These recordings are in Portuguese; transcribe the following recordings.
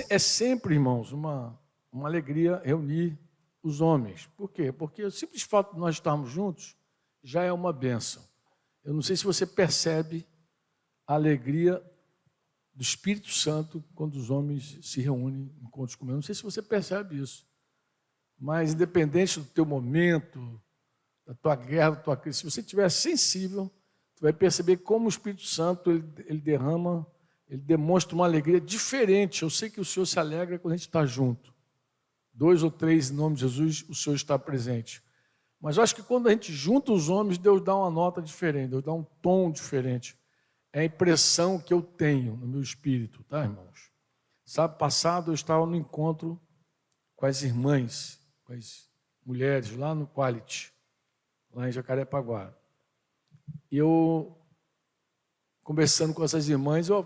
É sempre, irmãos, uma alegria reunir os homens. Por quê? Porque o simples fato de nós estarmos juntos já é uma bênção. Eu não sei se você percebe a alegria do Espírito Santo quando os homens se reúnem em encontros comuns. Não sei se você percebe isso. Mas, independente do teu momento, da tua guerra, da tua crise, se você estiver sensível, tu vai perceber como o Espírito Santo ele derrama, ele demonstra uma alegria diferente. Eu sei que o Senhor se alegra quando a gente está junto. 2 ou 3 em nome de Jesus, o Senhor está presente. Mas eu acho que quando a gente junta os homens, Deus dá uma nota diferente, Deus dá um tom diferente. É a impressão que eu tenho no meu espírito, tá, irmãos? Sábado passado eu estava no encontro com as irmãs, com as mulheres, lá no Quality, lá em Jacarepaguá. E eu, conversando com essas irmãs, o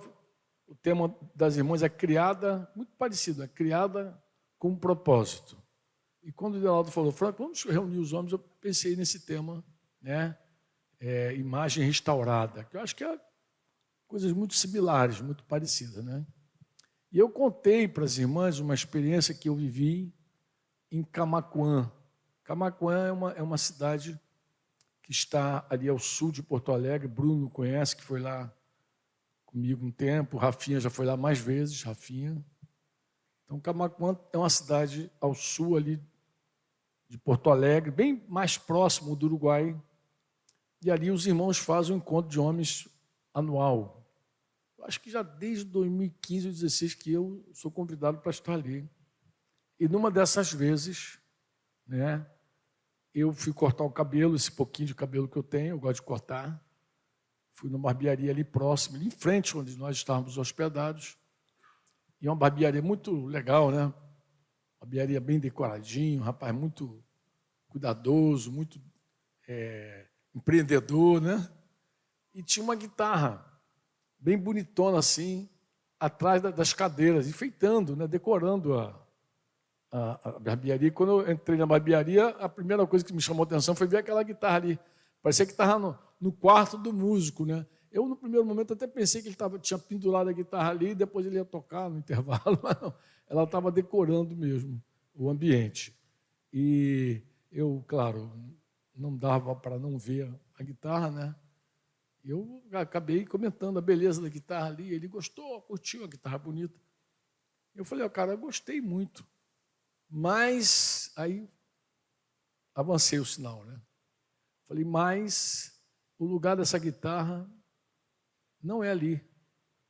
tema das irmãs é criada, muito parecido, é criada com um propósito. E quando o Deonaldo falou, Franco, vamos reunir os homens, eu pensei nesse tema, né? Imagem restaurada, que eu acho que é coisas muito similares, muito parecidas, né? E eu contei para as irmãs uma experiência que eu vivi em Camaquã. Camaquã é uma cidade que está ali ao sul de Porto Alegre. Bruno conhece, que foi lá comigo um tempo. Rafinha já foi lá mais vezes, Rafinha. Então, Camaquã é uma cidade ao sul ali de Porto Alegre, bem mais próximo do Uruguai. E ali os irmãos fazem um encontro de homens anual. Acho que já desde 2015 ou 2016 que eu sou convidado para estar ali. E numa dessas vezes, né, eu fui cortar o cabelo, esse pouquinho de cabelo que eu tenho, eu gosto de cortar. Fui numa barbearia ali próximo, ali em frente, onde nós estávamos hospedados. E é uma barbearia muito legal, né? Uma barbearia bem decoradinho, um rapaz muito cuidadoso, muito empreendedor, né? E tinha uma guitarra bem bonitona assim, atrás das cadeiras, enfeitando, né? Decorando a barbearia. Quando eu entrei na barbearia, a primeira coisa que me chamou a atenção foi ver aquela guitarra ali. Parecia que estava no quarto do músico, né? Eu, no primeiro momento, até pensei que ele tinha pendurado a guitarra ali e depois ele ia tocar no intervalo, mas não, ela estava decorando mesmo o ambiente. E eu, claro, não dava para não ver a guitarra, né? Eu acabei comentando a beleza da guitarra ali, ele gostou, curtiu a guitarra bonita. Eu falei, cara, eu gostei muito, mas aí avancei o sinal, né? Falei, mas o lugar dessa guitarra não é ali,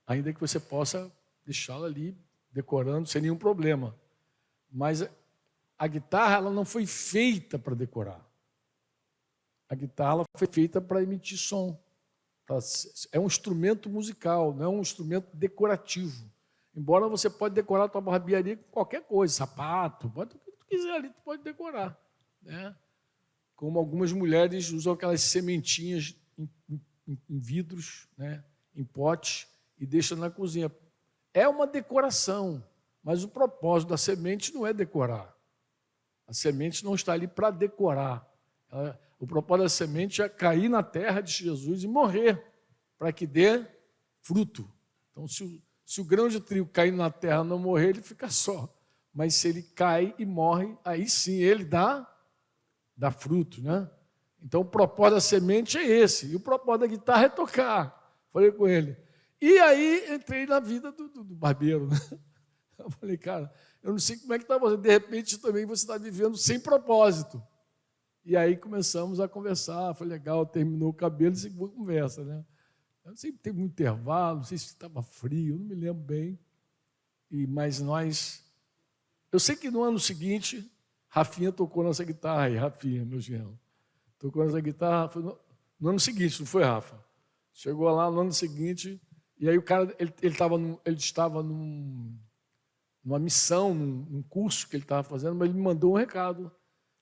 ainda que você possa deixá-la ali decorando sem nenhum problema. Mas a guitarra ela não foi feita para decorar. A guitarra ela foi feita para emitir som. É um instrumento musical, não é um instrumento decorativo. Embora você pode decorar a tua barbearia com qualquer coisa, sapato, pode o que tu quiser ali, tu pode decorar, né? Como algumas mulheres usam aquelas sementinhas em vidros, né? Em potes, e deixam na cozinha. É uma decoração, mas o propósito da semente não é decorar. A semente não está ali para decorar. O propósito da semente é cair na terra de Jesus e morrer, para que dê fruto. Então, se o grão de trigo cair na terra e não morrer, ele fica só. Mas se ele cai e morre, aí sim ele dá fruto, né? Então, o propósito da semente é esse. E o propósito da guitarra é tocar. Falei com ele. E aí, entrei na vida do barbeiro, né? Eu falei, cara, eu não sei como é que está você. De repente, também você está vivendo sem propósito. E aí começamos a conversar, foi legal, terminou o cabelo e seguimos a conversa, né? Eu não sei se teve um intervalo, não sei se estava frio, não me lembro bem. Mas eu sei que no ano seguinte, Rafinha tocou nossa guitarra aí, Rafinha, meu genro. Tocou nossa guitarra, foi no ano seguinte, não foi, Rafa? Chegou lá no ano seguinte, e aí o cara, ele estava numa missão, num curso que ele estava fazendo, mas ele me mandou um recado,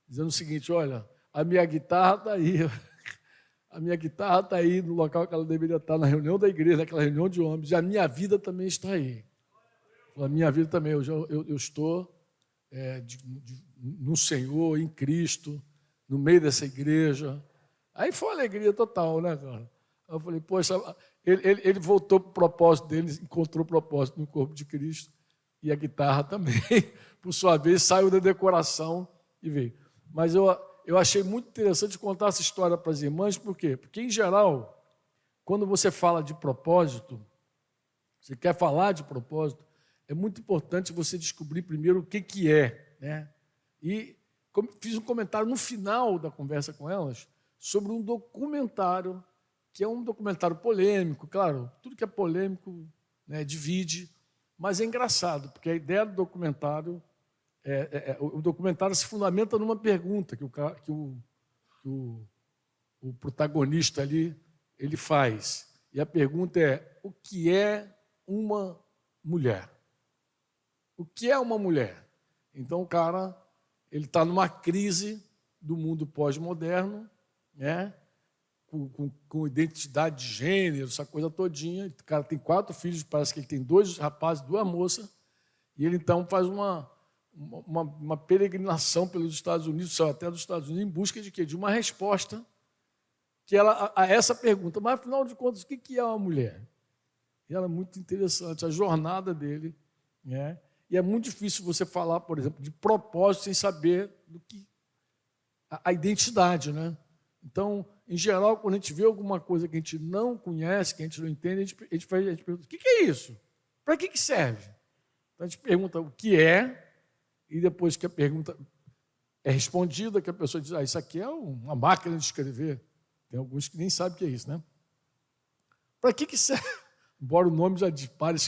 dizendo o seguinte, olha, a minha guitarra está aí, a minha guitarra está aí no local que ela deveria estar, na reunião da igreja, naquela reunião de homens, e a minha vida também está aí. A minha vida também, eu estou no Senhor, em Cristo, no meio dessa igreja. Aí foi uma alegria total, né, cara? Eu falei, poxa, ele voltou para o propósito dele, encontrou o propósito no corpo de Cristo, e a guitarra também, por sua vez, saiu da decoração e veio. Mas eu achei muito interessante contar essa história para as irmãs, por quê? Porque, em geral, quando você fala de propósito, você quer falar de propósito, é muito importante você descobrir primeiro o que é, né? E fiz um comentário no final da conversa com elas sobre um documentário, que é um documentário polêmico, claro, tudo que é polêmico, né, divide, mas é engraçado, porque a ideia do documentário, o documentário se fundamenta numa pergunta que o protagonista ali ele faz. E a pergunta é: o que é uma mulher? O que é uma mulher? Então o cara ele está numa crise do mundo pós-moderno, né? Com identidade de gênero, essa coisa todinha. O cara tem 4 filhos, parece que ele tem 2 rapazes, 2 moças, e ele então faz uma peregrinação pelos Estados Unidos, saiu até dos Estados Unidos, em busca de quê? De uma resposta a essa pergunta. Mas, afinal de contas, o que é uma mulher? E ela é muito interessante, a jornada dele, né? E é muito difícil você falar, por exemplo, de propósito sem saber do que a identidade, né? Então, em geral, quando a gente vê alguma coisa que a gente não conhece, que a gente não entende, a gente pergunta: o que é isso? Para que serve? Então, a gente pergunta o que é, e depois que a pergunta é respondida, que a pessoa diz: isso aqui é uma máquina de escrever. Tem alguns que nem sabem o que é isso, né? Para que serve? Embora o nome já dispare,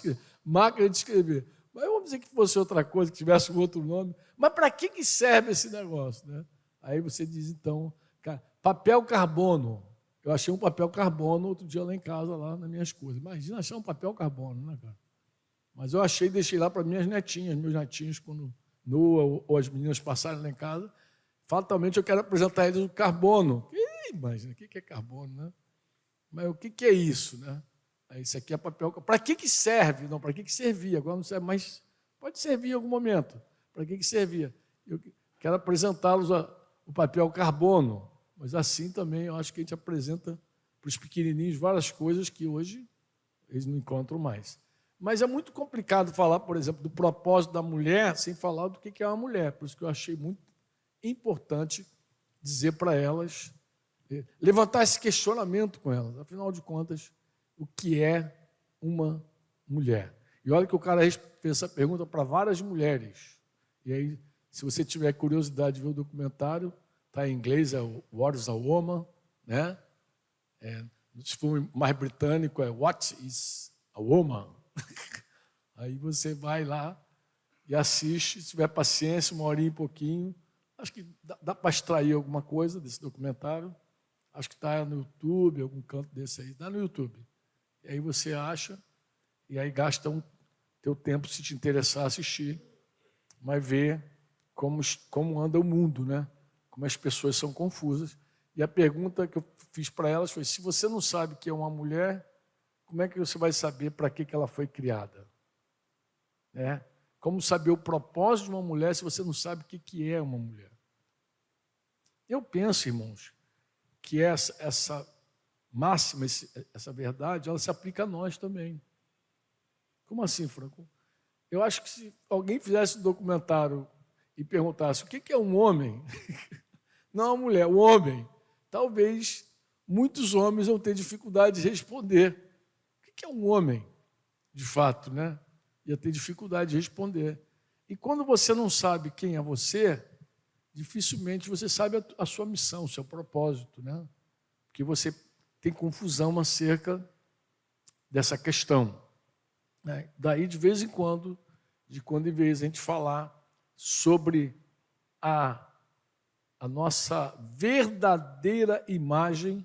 máquina de escrever. Mas vamos dizer que fosse outra coisa, que tivesse um outro nome. Mas para que serve esse negócio, né? Aí você diz, então, papel carbono. Eu achei um papel carbono outro dia lá em casa, lá nas minhas coisas. Imagina achar um papel carbono, né, cara? Mas eu achei e deixei lá para minhas netinhas, meus netinhos, quando Noa ou as meninas passarem lá em casa. Fatalmente eu quero apresentar eles o carbono. Imagina, o que é carbono, né? Mas o que é isso, né? Isso aqui é papel. Para que serve? Não, para que servia? Agora não serve, mas pode servir em algum momento. Para que servia? Eu quero apresentá-los o papel carbono, mas assim também eu acho que a gente apresenta para os pequenininhos várias coisas que hoje eles não encontram mais. Mas é muito complicado falar, por exemplo, do propósito da mulher sem falar do que é uma mulher. Por isso que eu achei muito importante dizer para elas, levantar esse questionamento com elas. Afinal de contas, o que é uma mulher? E olha que o cara fez essa pergunta para várias mulheres. E aí, se você tiver curiosidade de ver o documentário, está em inglês, é What is a Woman, né? Se for mais britânico, é What is a Woman? Aí você vai lá e assiste, se tiver paciência, 1 horinha e pouquinho. Acho que dá para extrair alguma coisa desse documentário. Acho que está no YouTube, algum canto desse aí. Está no YouTube. E aí você acha, e aí gasta teu tempo, se te interessar, assistir, mas ver como anda o mundo, né? Como as pessoas são confusas. E a pergunta que eu fiz para elas foi: se você não sabe o que é uma mulher, como é que você vai saber para que ela foi criada? Né? Como saber o propósito de uma mulher se você não sabe o que é uma mulher? Eu penso, irmãos, que essa máxima, essa verdade, ela se aplica a nós também. Como assim, Franco? Eu acho que se alguém fizesse um documentário e perguntasse o que é um homem, não uma mulher, um homem, talvez muitos homens vão ter dificuldade de responder. O que é um homem, de fato, né? Ia ter dificuldade de responder. E quando você não sabe quem é você, dificilmente você sabe a sua missão, o seu propósito, né? Porque você tem confusão acerca dessa questão, né? Daí, de vez em quando, a gente falar sobre a nossa verdadeira imagem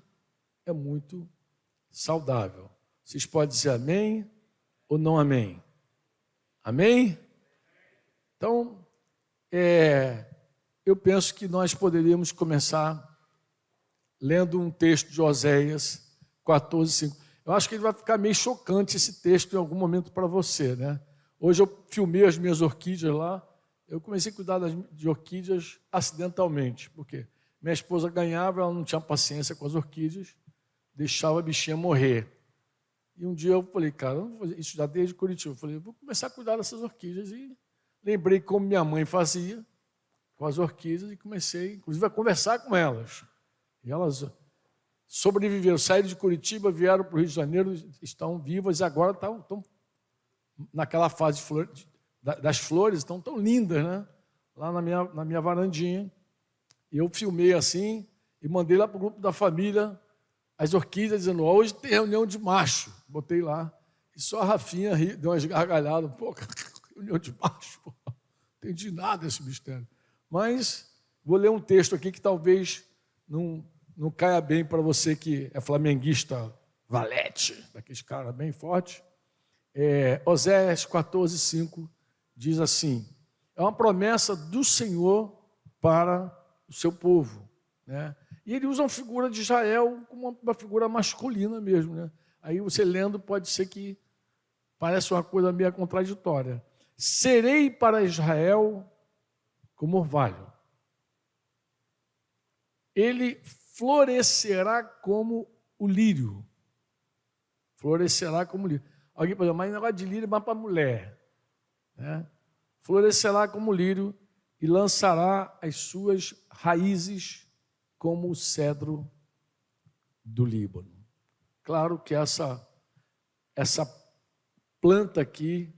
é muito saudável. Vocês podem dizer amém ou não amém? Amém? Então, eu penso que nós poderíamos começar lendo um texto de Oséias 14:5. Eu acho que ele vai ficar meio chocante esse texto em algum momento para você, né? Hoje eu filmei as minhas orquídeas lá. Eu comecei a cuidar de orquídeas acidentalmente, porque minha esposa ganhava, ela não tinha paciência com as orquídeas, deixava a bichinha morrer. E um dia eu falei, cara, eu não vou fazer isso já desde Curitiba. Eu falei, vou começar a cuidar dessas orquídeas. E lembrei como minha mãe fazia com as orquídeas e comecei, inclusive, a conversar com elas. E elas sobreviveram, saíram de Curitiba, vieram para o Rio de Janeiro, estão vivas e agora estão naquela fase das flores, estão tão lindas, né? Lá na minha varandinha. E eu filmei assim e mandei lá para o grupo da família as orquídeas, dizendo, hoje tem reunião de macho. Botei lá. E só a Rafinha deu umas gargalhadas. Pô, reunião de macho, pô. Não entendi nada desse mistério. Mas vou ler um texto aqui que talvez não caia bem para você que é flamenguista valete, daqueles caras bem fortes. Oséias 14:5 diz assim, é uma promessa do Senhor para o seu povo, né? E ele usa uma figura de Israel como uma figura masculina mesmo, né? Aí você lendo pode ser que pareça uma coisa meio contraditória. Serei para Israel como orvalho. Ele florescerá como o lírio. Florescerá como o lírio. Alguém pode dizer, mas negócio de lírio é mais para mulher, né? Florescerá como o lírio e lançará as suas raízes como o cedro do Líbano. Claro que essa planta aqui,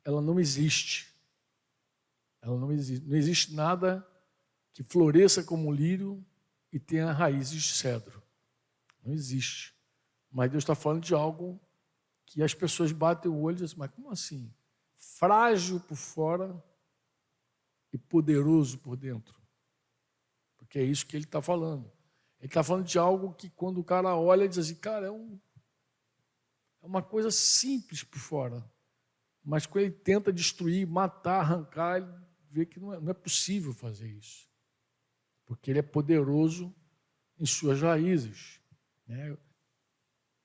ela não existe. Ela não existe. Não existe nada que floresça como o lírio e tenha raízes de cedro. Não existe. Mas Deus está falando de algo que as pessoas batem o olho e dizem, mas como assim? Frágil por fora e poderoso por dentro. Porque é isso que ele está falando. Ele está falando de algo que quando o cara olha, diz assim, cara, é uma coisa simples por fora. Mas quando ele tenta destruir, matar, arrancar, ele vê que não é possível fazer isso. Porque ele é poderoso em suas raízes, né?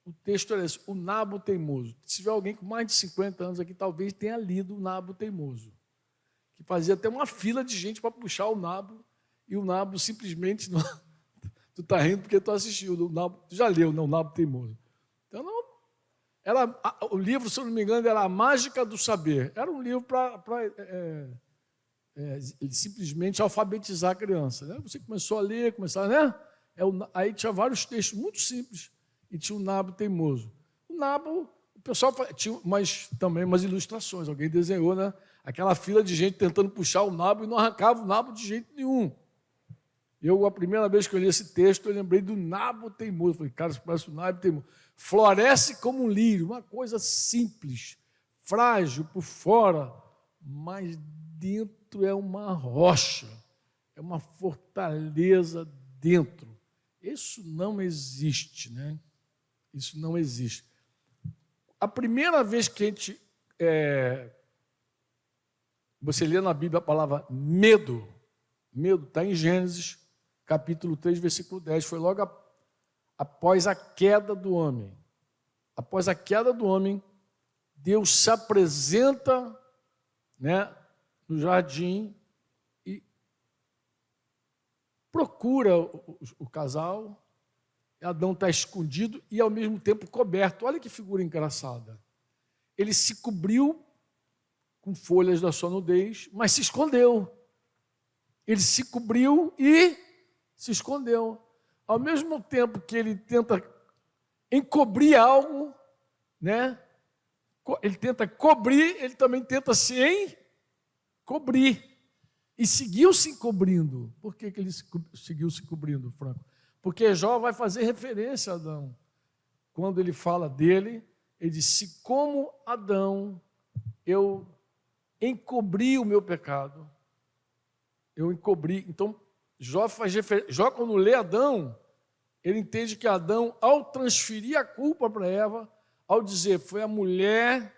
O texto é esse, o nabo teimoso. Se tiver alguém com mais de 50 anos aqui, talvez tenha lido o nabo teimoso, que fazia até uma fila de gente para puxar o nabo, e o nabo simplesmente não... Tu está rindo porque tu assistiu, o nabo, tu já leu, não, o nabo teimoso. Então, o livro, se eu não me engano, era A Mágica do Saber. Era um livro para simplesmente alfabetizar a criança, né? Você começou a ler, né? Aí tinha vários textos muito simples, e tinha o nabo teimoso. O nabo, o pessoal tinha também umas ilustrações, alguém desenhou, né? Aquela fila de gente tentando puxar o nabo e não arrancava o nabo de jeito nenhum. A primeira vez que eu li esse texto, eu lembrei do nabo teimoso. Falei, cara, isso parece um nabo teimoso. Floresce como um lírio, uma coisa simples, frágil por fora, mas dentro é uma rocha, é uma fortaleza dentro. Isso não existe, né? Isso não existe. A primeira vez que você lê na Bíblia a palavra medo está em Gênesis, capítulo 3, versículo 10. Foi logo após a queda do homem. Após a queda do homem, Deus se apresenta, né, no jardim e procura o casal. Adão está escondido e, ao mesmo tempo, coberto. Olha que figura engraçada. Ele se cobriu com folhas da sua nudez, mas se escondeu. Ele se cobriu e se escondeu. Ao mesmo tempo que ele tenta encobrir algo, né? Ele tenta cobrir, ele também tenta se encobrir. E seguiu se encobrindo. Por que ele seguiu se cobrindo, Franco? Porque Jó vai fazer referência a Adão. Quando ele fala dele, ele diz, se como Adão eu encobri o meu pecado, eu encobri. Então, Jó faz referência. Jó, quando lê Adão, ele entende que Adão, ao transferir a culpa para Eva, ao dizer, foi a mulher,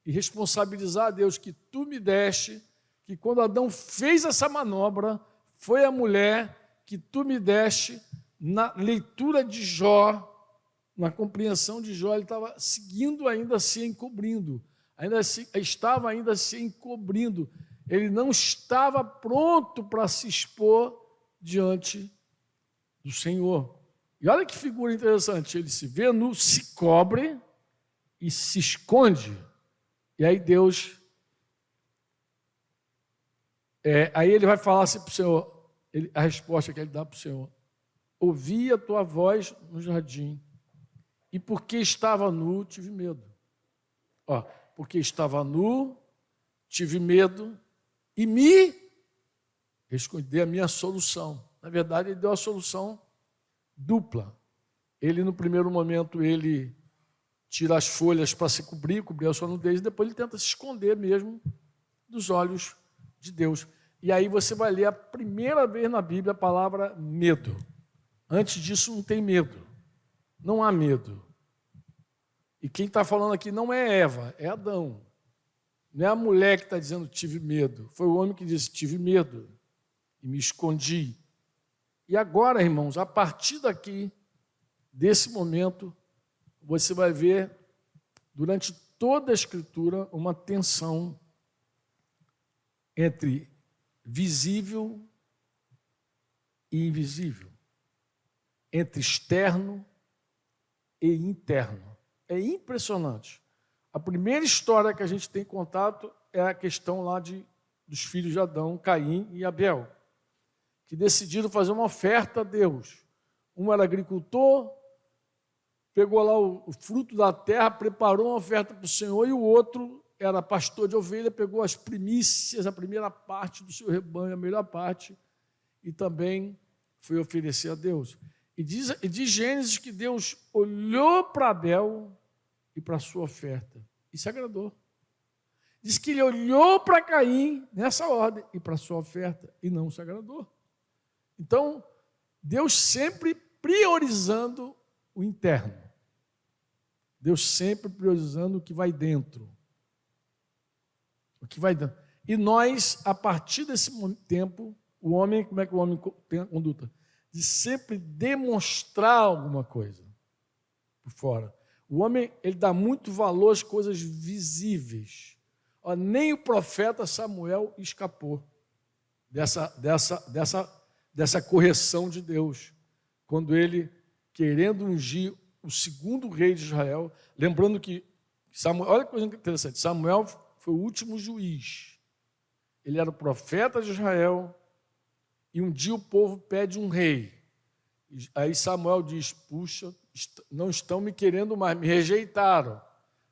e responsabilizar a Deus que tu me deste, que quando Adão fez essa manobra, foi a mulher que tu me deste. Na leitura de Jó, na compreensão de Jó, ele estava seguindo ainda se encobrindo, estava ainda se encobrindo. Ele não estava pronto para se expor diante do Senhor. E olha que figura interessante, ele se vê nu, se cobre e se esconde. E aí Deus, aí ele vai falar assim para o Senhor, a resposta que ele dá para o Senhor: ouvi a tua voz no jardim, e porque estava nu, tive medo. Porque estava nu, tive medo, e me escondi. A minha solução. Na verdade, ele deu a solução dupla. Ele, no primeiro momento, ele tira as folhas para se cobrir a sua nudez, e depois ele tenta se esconder mesmo dos olhos de Deus. E aí você vai ler a primeira vez na Bíblia a palavra medo. Antes disso não tem medo. Não há medo. E quem está falando aqui não é Eva, é Adão. Não é a mulher que está dizendo tive medo. Foi o homem que disse tive medo e me escondi. E agora, irmãos, a partir daqui, desse momento, você vai ver, durante toda a Escritura, uma tensão entre visível e invisível, entre externo e interno. É impressionante. A primeira história que a gente tem contato é a questão lá dos filhos de Adão, Caim e Abel, que decidiram fazer uma oferta a Deus. Um era agricultor, pegou lá o fruto da terra, preparou uma oferta para o Senhor, e o outro era pastor de ovelha, pegou as primícias, a primeira parte do seu rebanho, a melhor parte, e também foi oferecer a Deus. E diz Gênesis que Deus olhou para Abel e para a sua oferta e se agradou. Diz que ele olhou para Caim, nessa ordem, e para a sua oferta e não se agradou. Então, Deus sempre priorizando o interno. Deus sempre priorizando o que vai dentro. O que vai dentro. E nós, a partir desse tempo, o homem, como é que o homem tem a conduta? De sempre demonstrar alguma coisa por fora. O homem, ele dá muito valor às coisas visíveis. Nem o profeta Samuel escapou dessa correção de Deus, quando ele, querendo ungir o segundo rei de Israel, lembrando que Samuel, olha que coisa interessante, Samuel foi o último juiz. Ele era o profeta de Israel, e um dia o povo pede um rei. Aí Samuel diz: puxa, não estão me querendo mais, me rejeitaram.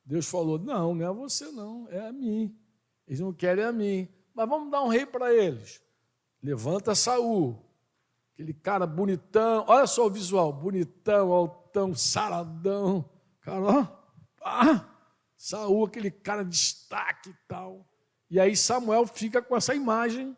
Deus falou: não é você não, é a mim. Eles não querem a mim, mas vamos dar um rei para eles. Levanta Saul, aquele cara bonitão, olha só o visual, bonitão, altão, saradão, cara, Saul, aquele cara de destaque e tal. E aí Samuel fica com essa imagem,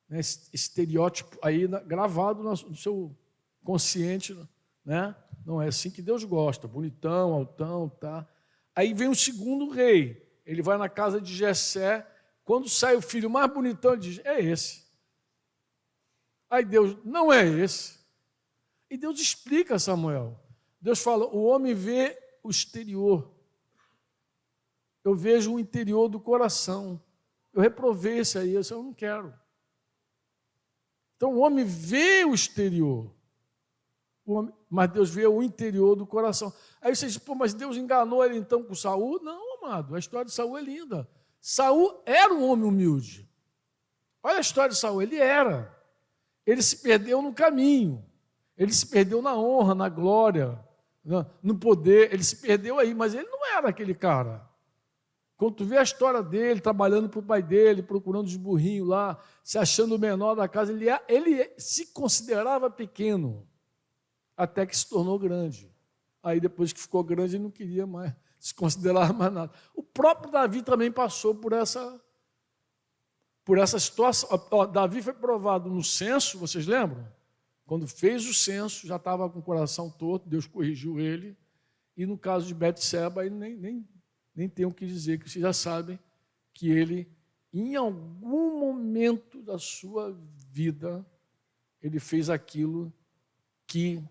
né, esse estereótipo aí gravado no seu consciente, né? Não é assim que Deus gosta, bonitão, altão, tá? Aí vem o segundo rei, ele vai na casa de Jessé, quando sai o filho mais bonitão, ele diz: é esse. Aí Deus: não é esse. E Deus explica a Samuel. Deus fala: o homem vê o exterior, eu vejo o interior do coração. Eu reprovei esse aí, esse eu não quero. Então o homem vê o exterior, mas Deus vê o interior do coração. Aí você diz: pô, mas Deus enganou ele então com Saul? Não, amado, a história de Saul é linda. Saul era um homem humilde. Olha a história de Saul, ele se perdeu no caminho, ele se perdeu na honra, na glória, no poder, ele se perdeu aí, mas ele não era aquele cara. Quando tu vê a história dele, trabalhando para o pai dele, procurando os burrinhos lá, se achando o menor da casa, ele se considerava pequeno, até que se tornou grande. Aí depois que ficou grande, ele não queria mais se considerar mais nada. O próprio Davi também passou por essa situação. Davi foi provado no censo, vocês lembram? Quando fez o censo, já estava com o coração torto, Deus corrigiu ele. E no caso de Betseba, ele nem tem o que dizer, que vocês já sabem que ele, em algum momento da sua vida, ele fez aquilo que,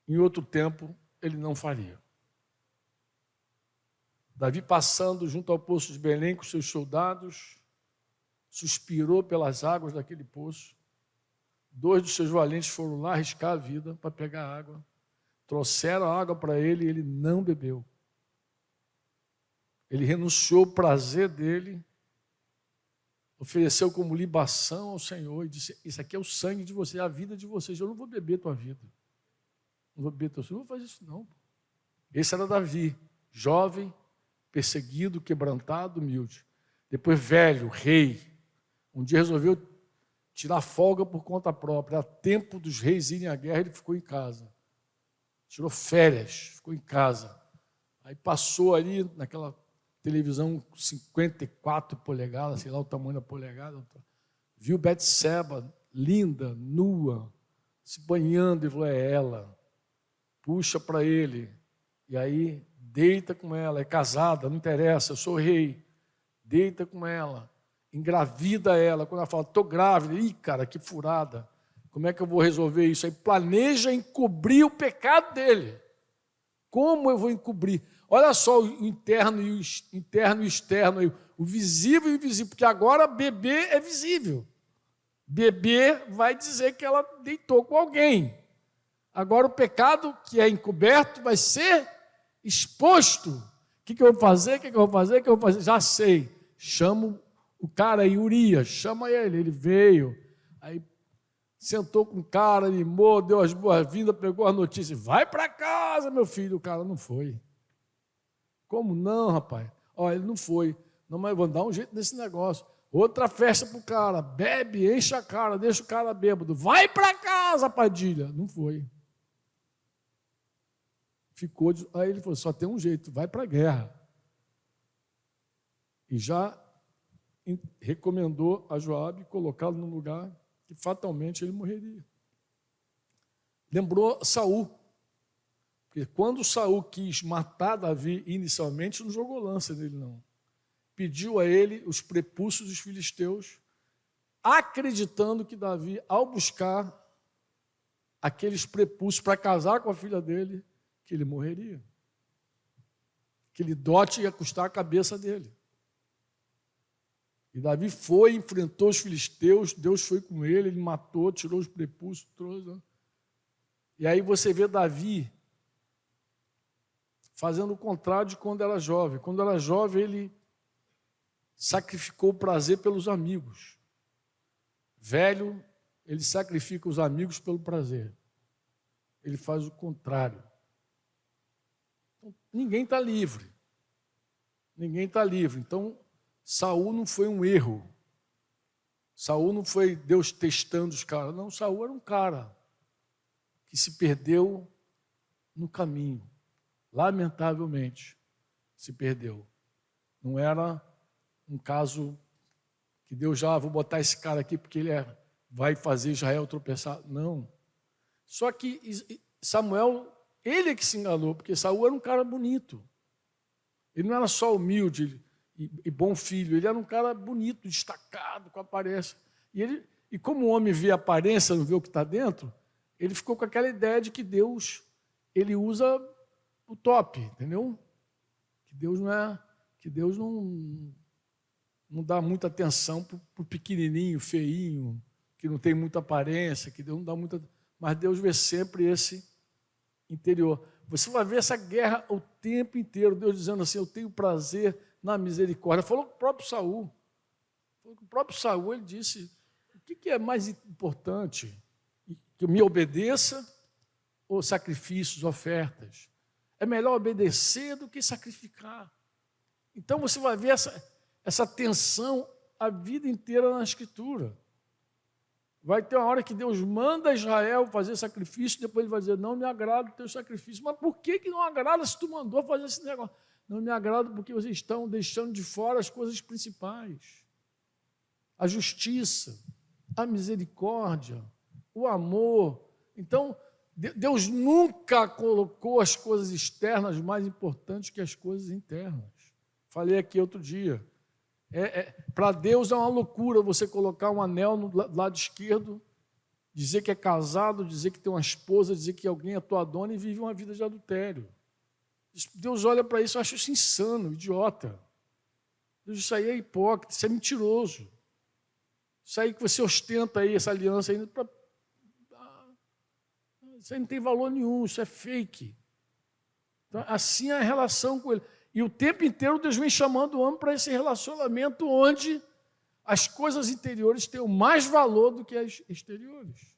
em outro tempo, ele não faria. Davi, passando junto ao poço de Belém com seus soldados, suspirou pelas águas daquele poço. 2 dos seus valentes foram lá arriscar a vida para pegar água. Trouxeram a água para ele e ele não bebeu. Ele renunciou ao prazer dele, ofereceu como libação ao Senhor e disse: isso aqui é o sangue de vocês, a vida de vocês. Eu não vou beber tua vida. Não vou beber tua vida. Não vou fazer isso, não. Esse era Davi, jovem, perseguido, quebrantado, humilde. Depois velho, rei. Um dia resolveu tirar folga por conta própria. Era tempo dos reis irem à guerra, ele ficou em casa. Tirou férias, ficou em casa. Aí passou ali naquela televisão 54 polegadas, sei lá o tamanho da polegada. Viu Betseba, linda, nua, se banhando, e falou: é ela. Puxa para ele. E aí deita com ela, é casada, não interessa, eu sou rei. Deita com ela, engravida ela. Quando ela fala: estou grávida, ih, cara, que furada. Como é que eu vou resolver isso? Aí planeja encobrir o pecado dele. Como eu vou encobrir? Olha só o interno e o externo, o visível e o invisível, porque agora bebê é visível. Bebê vai dizer que ela deitou com alguém. Agora o pecado que é encoberto vai ser exposto. O que eu vou fazer? Já sei. Chamo o cara aí, Urias, chama ele. Ele veio, aí sentou com o cara, animou, deu as boas-vindas, pegou as notícias. Vai para casa, meu filho. O cara não foi. Como não, rapaz? Ele não foi. Não, mas eu vou dar um jeito nesse negócio. Outra festa para o cara. Bebe, enche a cara, deixa o cara bêbado. Vai para casa, Padilha. Não foi. Ficou. Aí ele falou: só tem um jeito, vai para a guerra. E já recomendou a Joabe colocá-lo num lugar que fatalmente ele morreria. Lembrou Saul. Porque quando Saul quis matar Davi inicialmente, não jogou lança nele, não. Pediu a ele os prepúcios dos filisteus, acreditando que Davi, ao buscar aqueles prepúcios para casar com a filha dele, que ele morreria. Aquele dote ia custar a cabeça dele. E Davi foi, enfrentou os filisteus, Deus foi com ele, ele matou, tirou os prepúcios, trouxe. E aí você vê Davi fazendo o contrário de quando era jovem. Quando era jovem, ele sacrificou o prazer pelos amigos. Velho, ele sacrifica os amigos pelo prazer. Ele faz o contrário. Então, ninguém está livre. Ninguém está livre. Então, Saul não foi um erro. Saul não foi Deus testando os caras. Não, Saul era um cara que se perdeu no caminho. Lamentavelmente, se perdeu. Não era um caso que Deus já, vou botar esse cara aqui porque ele vai fazer Israel tropeçar. Não. Só que Samuel, ele é que se enganou, porque Saul era um cara bonito. Ele não era só humilde e bom filho, ele era um cara bonito, destacado, com aparência. E como o homem vê a aparência, não vê o que está dentro, ele ficou com aquela ideia de que Deus, ele usa o top, entendeu? Que Deus não dá muita atenção para o pequenininho, feinho, que não tem muita aparência, que Deus não dá muita... Mas Deus vê sempre esse interior. Você vai ver essa guerra o tempo inteiro, Deus dizendo assim: eu tenho prazer na misericórdia. Falou com o próprio Saul. Ele disse: o que é mais importante? Que eu me obedeça ou sacrifícios, ofertas? É melhor obedecer do que sacrificar. Então você vai ver essa tensão a vida inteira na Escritura. Vai ter uma hora que Deus manda Israel fazer sacrifício, depois ele vai dizer: não me agrada o teu sacrifício. Mas por que não agrada se tu mandou fazer esse negócio? Não me agrada porque vocês estão deixando de fora as coisas principais. A justiça, a misericórdia, o amor. Então, Deus nunca colocou as coisas externas mais importantes que as coisas internas. Falei aqui outro dia. Para Deus é uma loucura você colocar um anel no lado esquerdo, dizer que é casado, dizer que tem uma esposa, dizer que alguém é tua dona e vive uma vida de adultério. Deus olha para isso e acha isso insano, idiota. Deus, isso aí é hipócrita, isso é mentiroso. Isso aí que você ostenta aí, essa aliança ainda Isso aí não tem valor nenhum, isso é fake. Então, assim é a relação com ele. E o tempo inteiro Deus vem chamando o homem para esse relacionamento onde as coisas interiores têm mais valor do que as exteriores.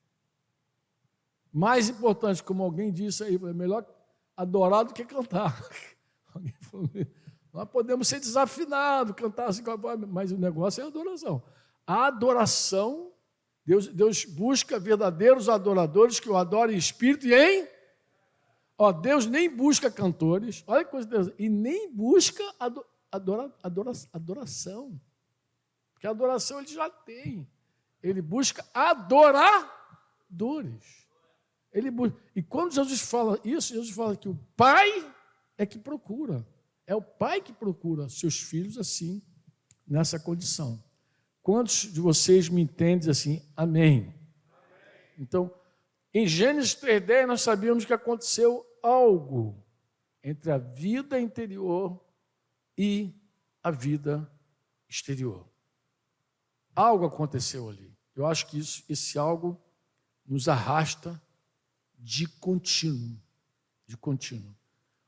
Mais importante, como alguém disse aí, é melhor adorar do que cantar. Alguém falou, nós podemos ser desafinados, cantar assim, mas o negócio é a adoração. A adoração, Deus busca verdadeiros adoradores que o adorem em espírito e em... Deus nem busca cantores, olha que coisa de Deus, e nem busca adoração. Porque a adoração ele já tem. Ele busca adoradores. E quando Jesus fala isso, Jesus fala que o Pai é que procura. É o Pai que procura seus filhos assim, nessa condição. Quantos de vocês me entendem assim? Amém. Então, em Gênesis 3:10, nós sabíamos que aconteceu algo entre a vida interior e a vida exterior. Algo aconteceu ali. Eu acho que esse algo nos arrasta de contínuo.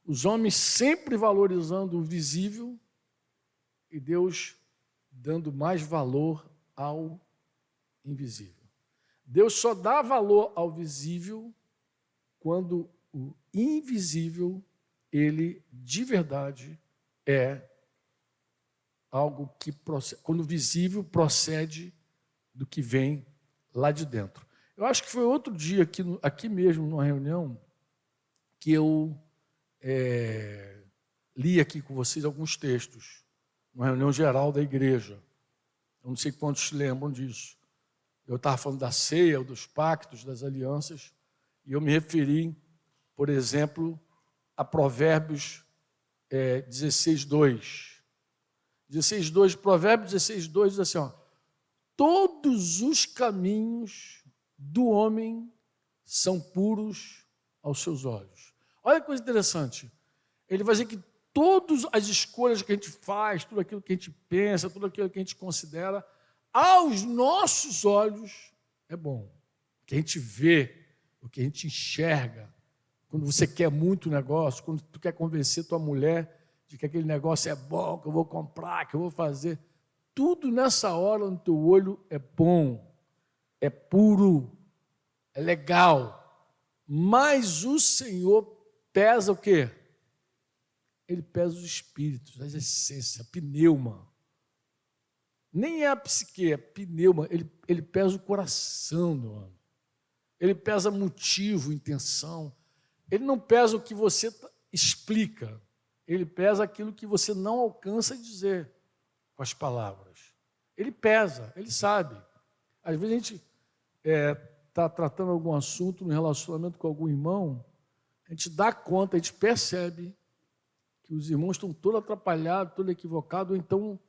Os homens sempre valorizando o visível e Deus dando mais valor ao invisível. Deus só dá valor ao visível quando o invisível, ele de verdade é algo que procede, quando o visível procede do que vem lá de dentro. Eu acho que foi outro dia, aqui mesmo, numa reunião, que eu li aqui com vocês alguns textos, numa reunião geral da igreja. Eu não sei quantos se lembram disso. Eu estava falando da ceia, dos pactos, das alianças, e eu me referi, por exemplo, a Provérbios 16:2. 16:2, Provérbios 16:2 diz assim, todos os caminhos do homem são puros aos seus olhos. Olha que coisa interessante. Ele vai dizer que todas as escolhas que a gente faz, tudo aquilo que a gente pensa, tudo aquilo que a gente considera, aos nossos olhos é bom. O que a gente vê, o que a gente enxerga, quando você quer muito negócio, quando tu quer convencer tua mulher de que aquele negócio é bom, que eu vou comprar, que eu vou fazer, tudo nessa hora no teu olho é bom, é puro, é legal. Mas o Senhor pesa o quê? Ele pesa os espíritos, as essências, a pneuma. Nem é a psique, é a pneuma. Ele pesa o coração do homem. Ele pesa motivo, intenção. Ele não pesa o que você explica. Ele pesa aquilo que você não alcança dizer com as palavras. Ele pesa, ele sabe. Às vezes a gente está tratando algum assunto no relacionamento com algum irmão, a gente dá conta, a gente percebe que os irmãos estão todos atrapalhados, todos equivocados, ou então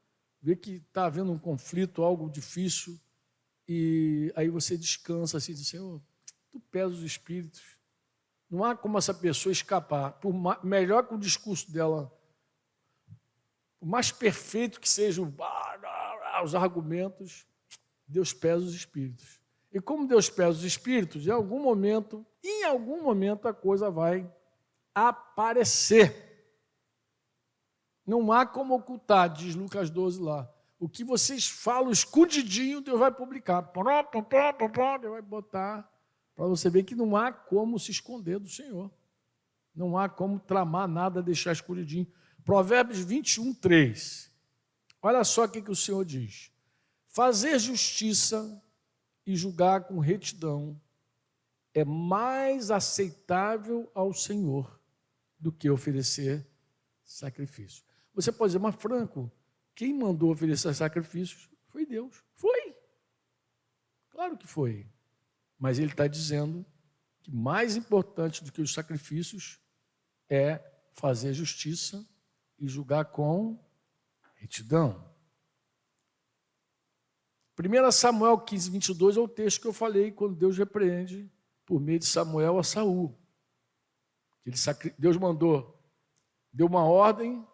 vê que está havendo um conflito, algo difícil, e aí você descansa assim, diz, Senhor, tu pesa os espíritos. Não há como essa pessoa escapar. Por melhor que o discurso dela, por mais perfeito que sejam os argumentos, Deus pesa os espíritos. E como Deus pesa os espíritos, em algum momento a coisa vai aparecer. Não há como ocultar, diz Lucas 12 lá. O que vocês falam escondidinho, Deus vai publicar. Deus vai botar para você ver que não há como se esconder do Senhor. Não há como tramar nada, deixar escondidinho. Provérbios 21:3. Olha só o que o Senhor diz. Fazer justiça e julgar com retidão é mais aceitável ao Senhor do que oferecer sacrifício. Você pode dizer, mas Franco, quem mandou oferecer sacrifícios foi Deus. Foi. Claro que foi. Mas ele está dizendo que mais importante do que os sacrifícios é fazer justiça e julgar com retidão. 1 Samuel 15:22 é o texto que eu falei quando Deus repreende por meio de Samuel a Saul. Deus deu uma ordem,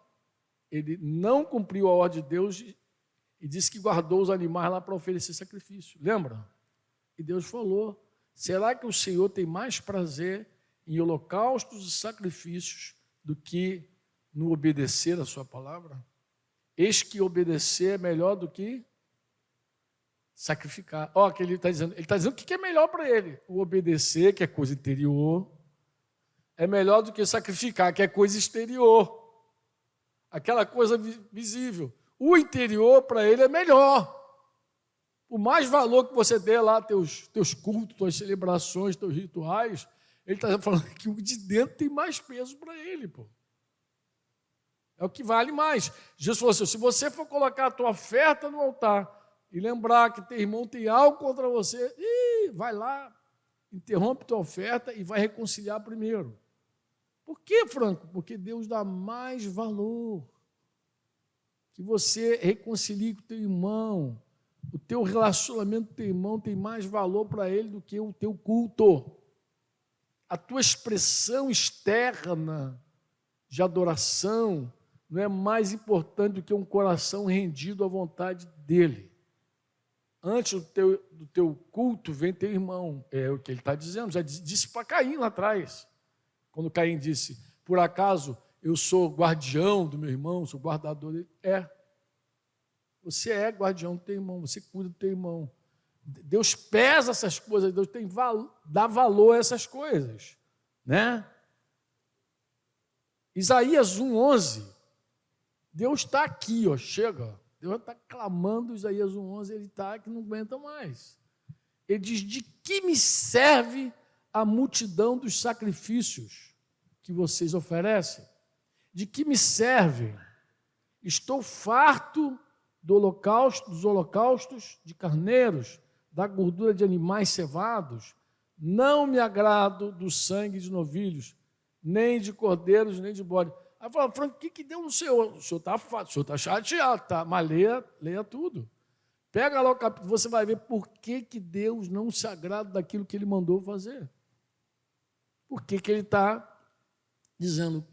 ele não cumpriu a ordem de Deus e disse que guardou os animais lá para oferecer sacrifício. Lembra? E Deus falou, Será que o Senhor tem mais prazer em holocaustos e sacrifícios do que no obedecer a sua palavra? Eis que obedecer é melhor do que sacrificar. Ó, que ele está dizendo o que é melhor para ele. O obedecer, que é coisa interior, é melhor do que sacrificar, que é coisa exterior. Aquela coisa visível. O interior, para ele, é melhor. O mais valor que você dê lá, teus cultos, tuas celebrações, teus rituais, ele está falando que o de dentro tem mais peso para ele, pô. É o que vale mais. Jesus falou assim, se você for colocar a tua oferta no altar e lembrar que teu irmão tem algo contra você, vai lá, interrompe tua oferta e vai reconciliar primeiro. Por que, Franco? Porque Deus dá mais valor. Que você reconcilie com o teu irmão. O teu relacionamento com o teu irmão tem mais valor para ele do que o teu culto. A tua expressão externa de adoração não é mais importante do que um coração rendido à vontade dele. Antes do teu culto vem teu irmão. É o que ele está dizendo. Já disse para Caim lá atrás. Quando Caim disse, por acaso eu sou guardião do meu irmão, sou guardador dele. Você é guardião do teu irmão, você cuida do teu irmão. Deus pesa essas coisas, Deus dá valor a essas coisas. Né? Isaías 1:11, Deus está aqui, chega. Deus está clamando, Isaías 1:11, ele está que não aguenta mais. Ele diz, de que me serve a multidão dos sacrifícios que vocês oferecem? De que me serve? Estou farto dos holocaustos de carneiros, da gordura de animais cevados. Não me agrado do sangue de novilhos, nem de cordeiros, nem de bode. Aí fala, Franco, o que deu no Senhor? O senhor está chateado, tá? Mas leia tudo. Pega lá o capítulo, você vai ver por que Deus não se agrada daquilo que Ele mandou fazer. Por que Ele está dizendo,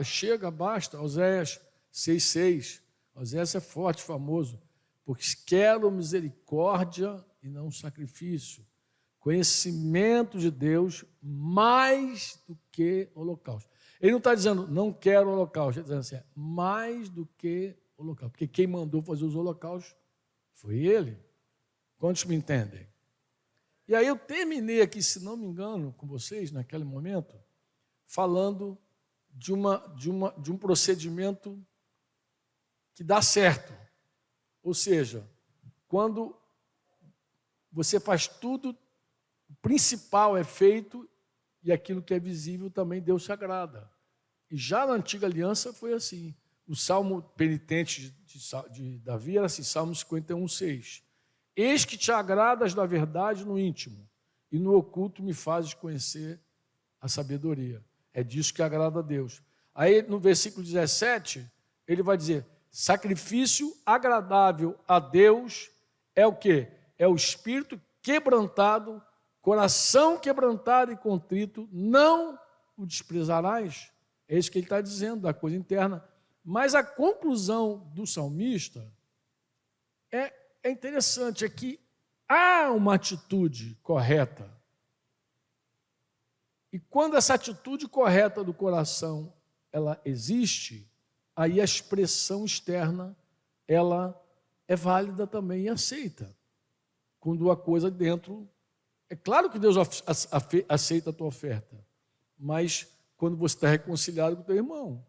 chega, basta, Oséias 6:6. Oséias é forte, famoso, porque quero misericórdia e não sacrifício, conhecimento de Deus mais do que holocausto. Ele não está dizendo, não quero holocausto, ele está dizendo assim, mais do que holocausto, porque quem mandou fazer os holocaustos foi ele. Quantos me entendem? E aí eu terminei aqui, se não me engano, com vocês, naquele momento, falando de um procedimento que dá certo. Ou seja, quando você faz tudo, o principal é feito e aquilo que é visível também Deus se agrada. E já na antiga aliança foi assim. O salmo penitente de Davi era assim, Salmo 51:6. Eis que te agradas da verdade no íntimo, e no oculto me fazes conhecer a sabedoria. É disso que agrada a Deus. Aí no versículo 17, ele vai dizer, sacrifício agradável a Deus é o quê? É o espírito quebrantado, coração quebrantado e contrito, não o desprezarás. É isso que ele está dizendo, da coisa interna. Mas a conclusão do salmista é interessante, é que há uma atitude correta. E quando essa atitude correta do coração, ela existe, aí a expressão externa, ela é válida também e aceita. Quando a coisa dentro... É claro que Deus aceita a tua oferta, mas quando você está reconciliado com o teu irmão,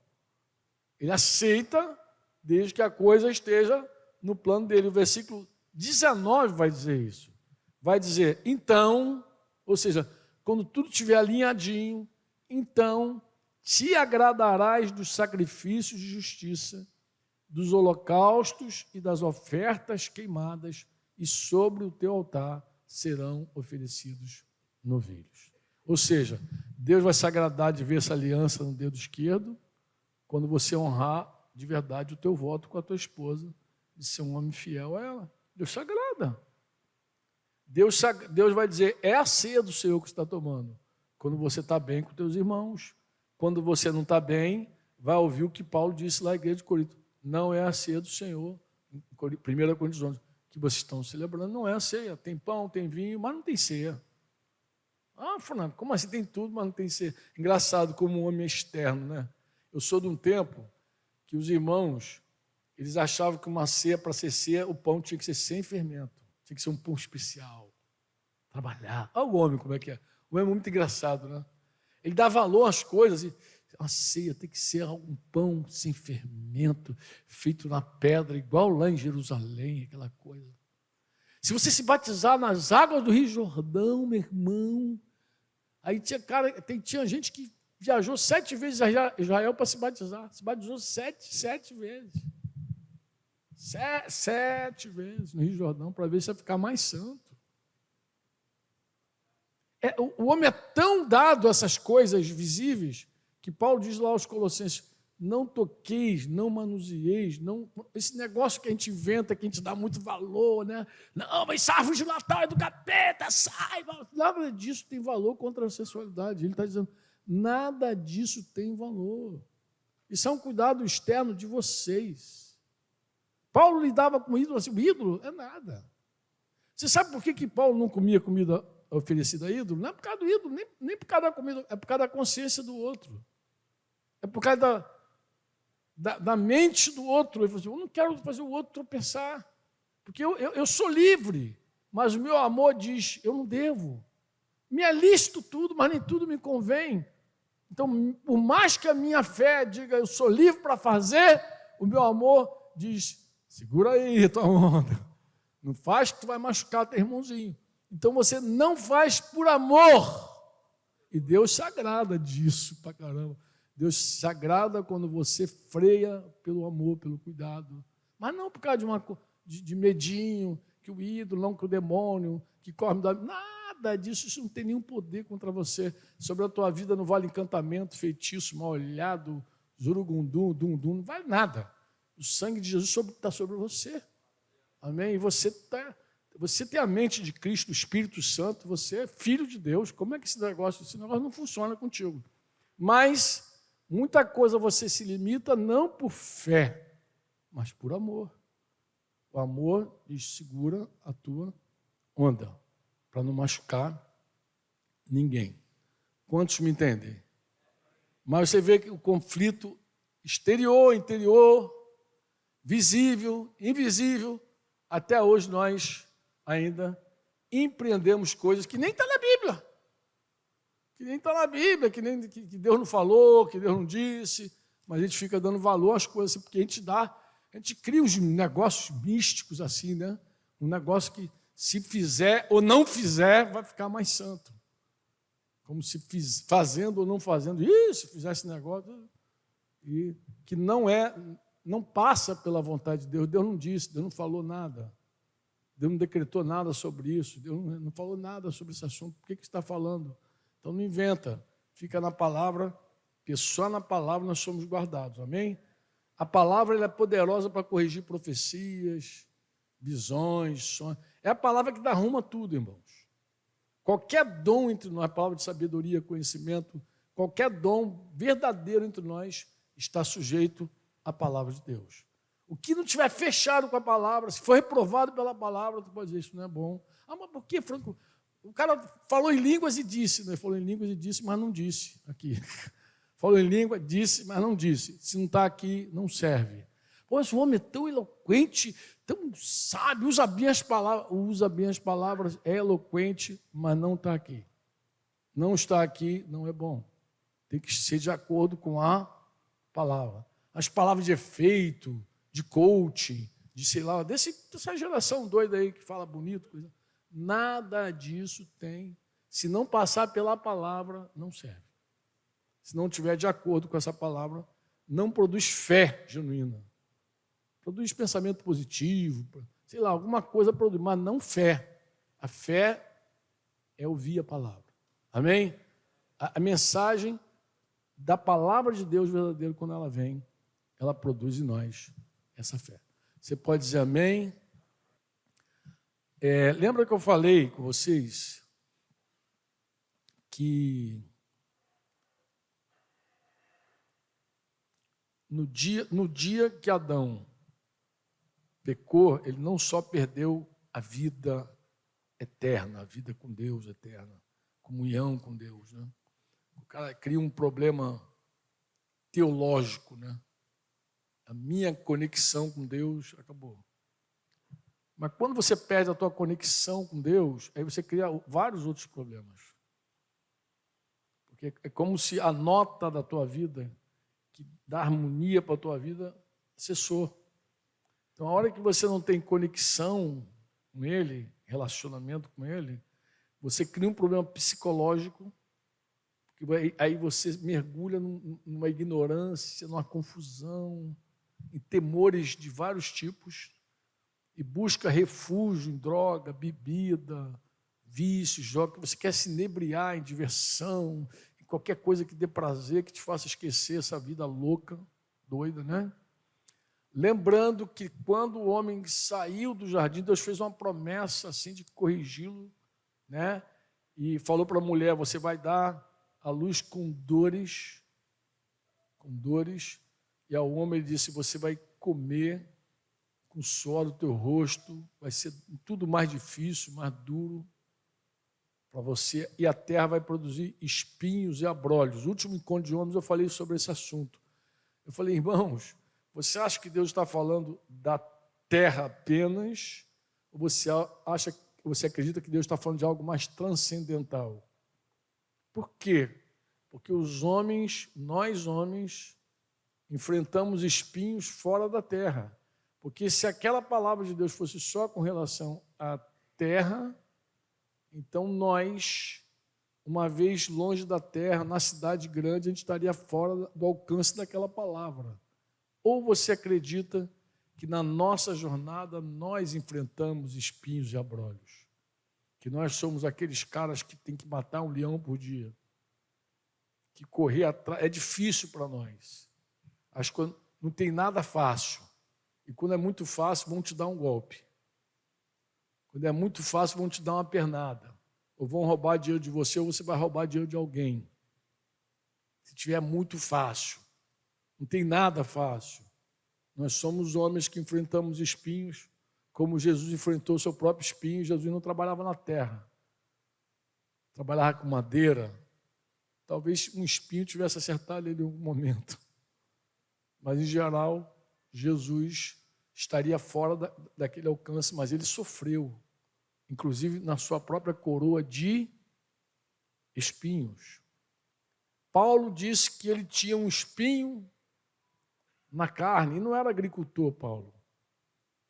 Ele aceita desde que a coisa esteja no plano dele. O versículo 19 vai dizer isso. Vai dizer, então, ou seja, quando tudo estiver alinhadinho, então te agradarás dos sacrifícios de justiça, dos holocaustos e das ofertas queimadas, e sobre o teu altar serão oferecidos novilhos. Ou seja, Deus vai se agradar de ver essa aliança no dedo esquerdo, quando você honrar de verdade o teu voto com a tua esposa, de ser um homem fiel a ela. Deus se agrada. Deus vai dizer, é a ceia do Senhor que você está tomando. Quando você está bem com teus irmãos. Quando você não está bem, vai ouvir o que Paulo disse lá na igreja de Corinto. Não é a ceia do Senhor. 1 Coríntios 11, que vocês estão celebrando, não é a ceia. Tem pão, tem vinho, mas não tem ceia. Ah, Fernando, como assim tem tudo, mas não tem que ser? Engraçado como o homem é externo, né? Eu sou de um tempo que os irmãos, eles achavam que uma ceia, para ser ceia, o pão tinha que ser sem fermento. Tinha que ser um pão especial. Trabalhar. Olha o homem como é que é. O homem é muito engraçado, né? Ele dá valor às coisas e a ceia tem que ser um pão sem fermento, feito na pedra, igual lá em Jerusalém, aquela coisa. Se você se batizar nas águas do Rio Jordão, meu irmão, aí tinha gente que viajou 7 vezes a Israel para se batizar. Se batizou 7 vezes. 7 vezes no Rio Jordão, para ver se ia ficar mais santo. O homem é tão dado a essas coisas visíveis que Paulo diz lá aos Colossenses: não toqueis, não manuseeis, não, esse negócio que a gente inventa, que a gente dá muito valor, né? Não, mas árvore giratória do capeta, sai! Nada disso tem valor contra a sexualidade. Ele está dizendo, nada disso tem valor. Isso é um cuidado externo de vocês. Paulo lidava com o ídolo assim, o ídolo é nada. Você sabe por que Paulo não comia comida oferecida a ídolo? Não é por causa do ídolo, nem por causa da comida, é por causa da consciência do outro. É por causa da mente do outro. Ele falou assim, eu não quero fazer o outro tropeçar, porque eu sou livre, mas o meu amor diz, eu não devo. Me é lícito tudo, mas nem tudo me convém. Então, por mais que a minha fé diga, eu sou livre para fazer, o meu amor diz, segura aí tua onda. Não faz que tu vai machucar teu irmãozinho. Então, você não faz por amor. E Deus se agrada disso pra caramba. Deus se agrada quando você freia pelo amor, pelo cuidado. Mas não por causa de medinho, que o ídolo, não que o demônio, que corre da... Nada disso, isso não tem nenhum poder contra você. Sobre a tua vida não vale encantamento, feitiço, mal olhado, zurugundum, dum, não vale nada. O sangue de Jesus está sobre você. Amém? E você tem a mente de Cristo, o Espírito Santo, você é filho de Deus. Como é que esse negócio não funciona contigo? Mas muita coisa você se limita não por fé, mas por amor. O amor segura a tua onda, para não machucar ninguém. Quantos me entendem? Mas você vê que o conflito exterior, interior, visível, invisível, até hoje nós ainda empreendemos coisas que nem está na Bíblia. Que nem está na Bíblia, que Deus não falou, que Deus não disse, mas a gente fica dando valor às coisas, porque a gente cria uns negócios místicos assim, né? Um negócio que se fizer ou não fizer, vai ficar mais santo. Como se fazendo ou não fazendo, se fizer esse negócio, e que não passa pela vontade de Deus. Deus não disse, Deus não falou nada. Deus não decretou nada sobre isso, Deus não falou nada sobre esse assunto. Por que você está falando? Então não inventa, fica na palavra, porque só na palavra nós somos guardados, amém? A palavra ela é poderosa para corrigir profecias, visões, sonhos. É a palavra que dá rumo a tudo, irmãos. Qualquer dom entre nós, a palavra de sabedoria, conhecimento, qualquer dom verdadeiro entre nós está sujeito à palavra de Deus. O que não tiver fechado com a palavra, se for reprovado pela palavra, tu pode dizer, isso não é bom. Ah, mas por que, Franco? O cara falou em línguas e disse, né? Falou em línguas e disse, mas não disse aqui. Falou em língua, disse, mas não disse. Se não está aqui, não serve. Pô, esse homem é tão eloquente, tão sábio, usa bem as palavras, é eloquente, mas não está aqui. Não está aqui, não é bom. Tem que ser de acordo com a palavra. As palavras de efeito, de coaching, de sei lá, dessa geração doida aí que fala bonito, coisa. Nada disso tem. Se não passar pela palavra, não serve. Se não estiver de acordo com essa palavra, não produz fé genuína. Produz pensamento positivo, sei lá, alguma coisa produz, mas não fé. A fé é ouvir a palavra. Amém? A mensagem da palavra de Deus verdadeira, quando ela vem, ela produz em nós essa fé. Você pode dizer amém? Lembra que eu falei com vocês que no dia que Adão pecou, ele não só perdeu a vida eterna, a vida com Deus eterna, comunhão com Deus, né? O cara cria um problema teológico, né? A minha conexão com Deus acabou. Mas quando você perde a tua conexão com Deus, aí você cria vários outros problemas. Porque é como se a nota da tua vida, que dá harmonia para a tua vida, cessou. Então, a hora que você não tem conexão com Ele, relacionamento com Ele, você cria um problema psicológico, que aí você mergulha numa ignorância, numa confusão, em temores de vários tipos, e busca refúgio em droga, bebida, vícios, jogo, que você quer se inebriar em diversão, em qualquer coisa que dê prazer, que te faça esquecer essa vida louca, doida, né? Lembrando que quando o homem saiu do jardim, Deus fez uma promessa assim de corrigi-lo, né? E falou para a mulher: você vai dar à luz com dores, e ao homem ele disse: você vai comer com o suor do teu rosto, vai ser tudo mais difícil, mais duro para você, e a terra vai produzir espinhos e abrolhos. No último encontro de homens eu falei sobre esse assunto. Eu falei: irmãos, você acha que Deus está falando da terra apenas, ou você acredita que Deus está falando de algo mais transcendental? Por quê? Porque nós homens, enfrentamos espinhos fora da terra. Porque se aquela palavra de Deus fosse só com relação à terra, então nós, uma vez longe da terra, na cidade grande, a gente estaria fora do alcance daquela palavra. Ou você acredita que na nossa jornada nós enfrentamos espinhos e abrolhos? Que nós somos aqueles caras que tem que matar um leão por dia? Que correr atrás é difícil para nós. As coisas não tem nada fácil. E quando é muito fácil, vão te dar um golpe. Quando é muito fácil, vão te dar uma pernada. Ou vão roubar dinheiro de você, ou você vai roubar dinheiro de alguém. Se tiver muito fácil. Não tem nada fácil. Nós somos homens que enfrentamos espinhos, como Jesus enfrentou o seu próprio espinho. Jesus não trabalhava na terra. Trabalhava com madeira. Talvez um espinho tivesse acertado ele em algum momento. Mas, em geral, Jesus estaria fora daquele alcance, mas ele sofreu, inclusive na sua própria coroa de espinhos. Paulo disse que ele tinha um espinho na carne, e não era agricultor, Paulo.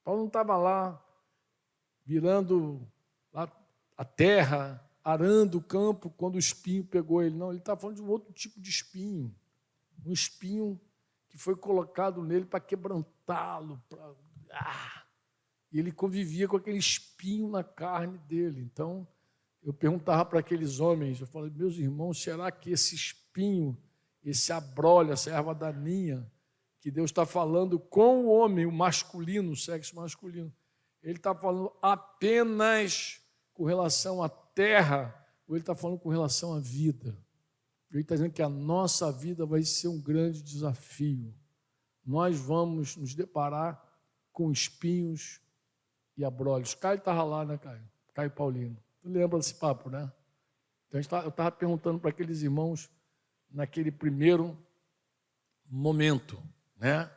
Paulo não estava lá, virando lá a terra, arando o campo, quando o espinho pegou ele. Não, ele estava falando de um outro tipo de espinho. Um espinho que foi colocado nele para quebrantá-lo. E ele convivia com aquele espinho na carne dele. Então, eu perguntava para aqueles homens, eu falei: meus irmãos, será que esse espinho, esse abrolho, essa erva daninha, que Deus está falando com o homem, o masculino, o sexo masculino, ele está falando apenas com relação à terra, ou ele está falando com relação à vida? Ele está dizendo que a nossa vida vai ser um grande desafio. Nós vamos nos deparar com espinhos e abrolhos. Caio estava lá, né, Caio? Caio Paulino. Tu lembra desse papo, né? Então, eu estava perguntando para aqueles irmãos naquele primeiro momento, né?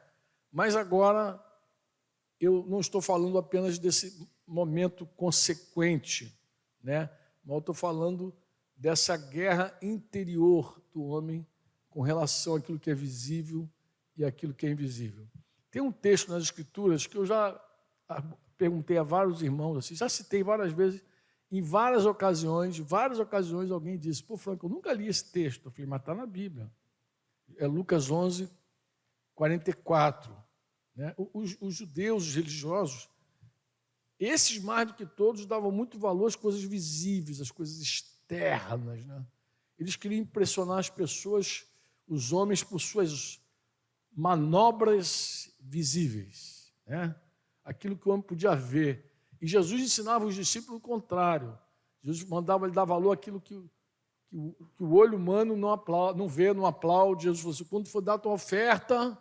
Mas agora eu não estou falando apenas desse momento consequente, né? Mas eu estou falando dessa guerra interior do homem com relação àquilo que é visível e àquilo que é invisível. Tem um texto nas Escrituras que eu já perguntei a vários irmãos, assim, já citei várias vezes, em várias ocasiões alguém disse: pô, Franco, eu nunca li esse texto. Eu falei: mas está na Bíblia. É Lucas 11, 44. Né? Os judeus, os religiosos, esses mais do que todos davam muito valor às coisas visíveis, às coisas externas. Né? Eles queriam impressionar as pessoas, os homens, por suas manobras visíveis, né? Aquilo que o homem podia ver. E Jesus ensinava os discípulos o contrário. Jesus mandava ele dar valor àquilo que o olho humano não vê, não aplaude. Jesus falou assim: quando for dar a tua oferta,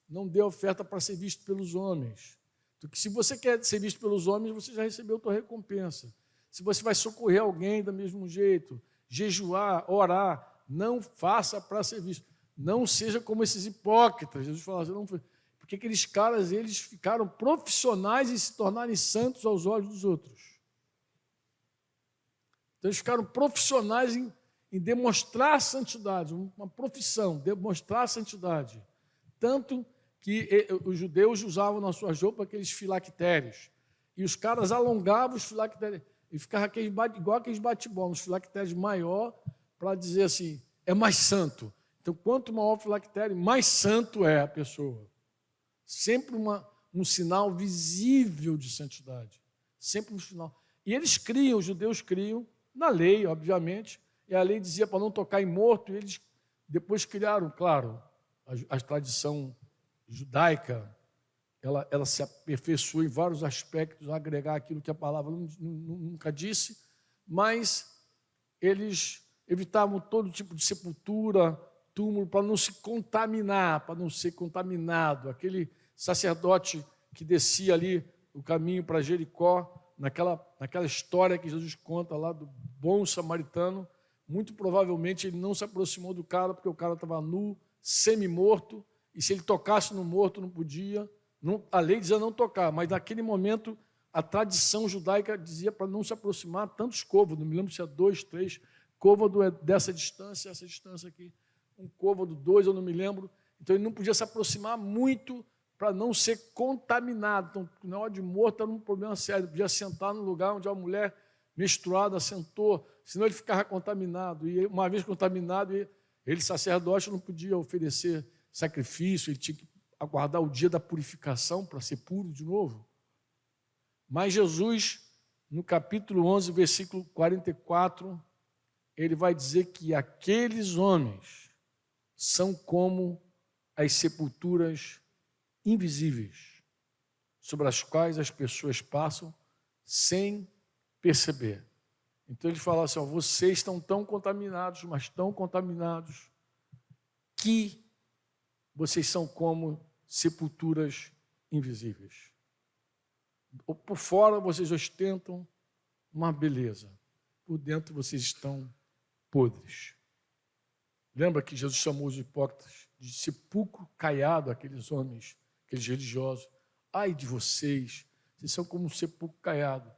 não dê oferta para ser visto pelos homens. Porque se você quer ser visto pelos homens, você já recebeu a tua recompensa. Se você vai socorrer alguém do mesmo jeito, jejuar, orar, não faça para ser visto. Não seja como esses hipócritas. Jesus falou assim, não, porque aqueles caras, eles ficaram profissionais em se tornarem santos aos olhos dos outros. Então, eles ficaram profissionais em demonstrar a santidade, uma profissão, demonstrar a santidade. Tanto que os judeus usavam nas suas roupas aqueles filactérios. E os caras alongavam os filactérios. E ficava igual aqueles bate-bola, uns filactérios maior, para dizer assim, é mais santo. Então, quanto maior o filactério, mais santo é a pessoa. Sempre um sinal visível de santidade. Sempre um sinal. E eles criam, os judeus criam, na lei, obviamente, e a lei dizia para não tocar em morto, e eles depois criaram, claro, a tradição judaica, ela se aperfeiçoou em vários aspectos, a agregar aquilo que a palavra nunca disse, mas eles evitavam todo tipo de sepultura, túmulo, para não se contaminar, para não ser contaminado. Aquele sacerdote que descia ali o caminho para Jericó, naquela história que Jesus conta lá do bom samaritano, muito provavelmente ele não se aproximou do cara porque o cara estava nu, semi-morto, e se ele tocasse no morto não podia. A lei dizia não tocar, mas naquele momento a tradição judaica dizia para não se aproximar tantos côvados, não me lembro se é 2, 3, côvado é dessa distância, essa distância aqui, um côvado, 2, eu não me lembro, então ele não podia se aproximar muito para não ser contaminado. Então, na hora de morto era um problema sério, ele podia sentar no lugar onde a mulher menstruada sentou, senão ele ficava contaminado, e uma vez contaminado, ele, sacerdote, não podia oferecer sacrifício, ele tinha que aguardar o dia da purificação para ser puro de novo. Mas Jesus, no capítulo 11, versículo 44, ele vai dizer que aqueles homens são como as sepulturas invisíveis, sobre as quais as pessoas passam sem perceber. Então ele fala assim, vocês estão tão contaminados, mas tão contaminados, que vocês são como sepulturas invisíveis. Por fora vocês ostentam uma beleza, por dentro vocês estão podres. Lembra que Jesus chamou os hipócritas de sepulcro caiado, aqueles homens, aqueles religiosos. Ai de vocês são como um sepulcro caiado,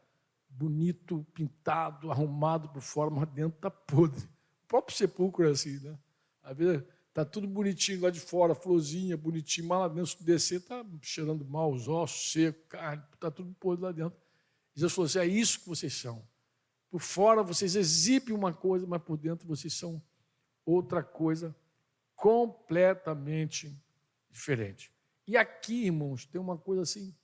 bonito, pintado, arrumado por fora, mas dentro está podre. O próprio sepulcro é assim, né? Às vezes está tudo bonitinho lá de fora, florzinha, bonitinho, mas lá dentro, se descer, está cheirando mal, os ossos secos, carne, está tudo podre lá dentro. Jesus falou assim, é isso que vocês são. Por fora vocês exibem uma coisa, mas por dentro vocês são outra coisa completamente diferente. E aqui, irmãos, tem uma coisa assim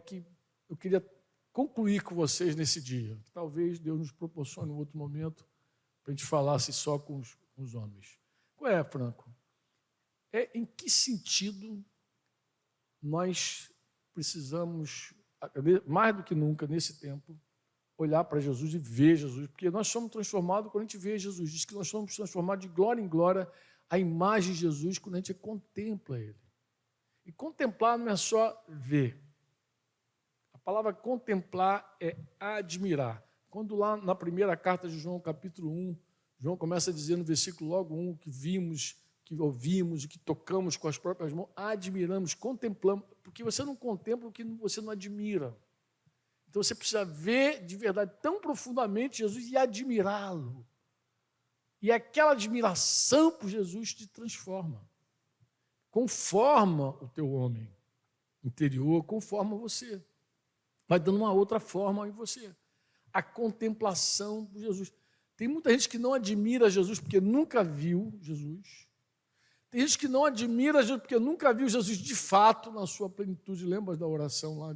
que eu queria concluir com vocês nesse dia. Talvez Deus nos proporcione um outro momento para a gente falasse só com os homens. Qual é, Franco? Em que sentido nós precisamos, mais do que nunca nesse tempo, olhar para Jesus e ver Jesus, porque nós somos transformados quando a gente vê Jesus. Diz que nós somos transformados de glória em glória à imagem de Jesus quando a gente contempla Ele. E contemplar não é só ver. A palavra contemplar é admirar. Quando lá na primeira carta de João, capítulo 1, João começa a dizer no versículo logo 1, que vimos, que ouvimos e que tocamos com as próprias mãos, admiramos, contemplamos, porque você não contempla o que você não admira. Então você precisa ver de verdade tão profundamente Jesus e admirá-lo. E aquela admiração por Jesus te transforma. Conforma o teu homem interior, conforma você. Vai dando uma outra forma em você. A contemplação por Jesus. Tem muita gente que não admira Jesus porque nunca viu Jesus. Tem gente que não admira Jesus porque nunca viu Jesus de fato na sua plenitude. Lembra da oração lá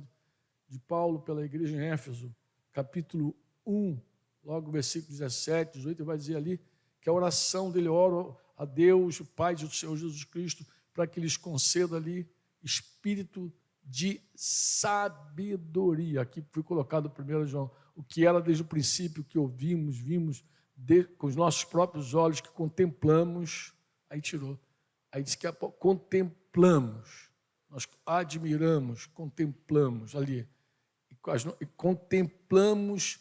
de Paulo pela igreja em Éfeso, capítulo 1, logo versículo 17, 18, ele vai dizer ali que a oração dele ora a Deus, o Pai do Senhor Jesus Cristo, para que lhes conceda ali espírito de sabedoria. Aqui foi colocado o 1 João, o que era desde o princípio, que ouvimos, vimos com os nossos próprios olhos, que contemplamos, aí tirou, aí disse que contemplamos, nós admiramos, contemplamos ali, e contemplamos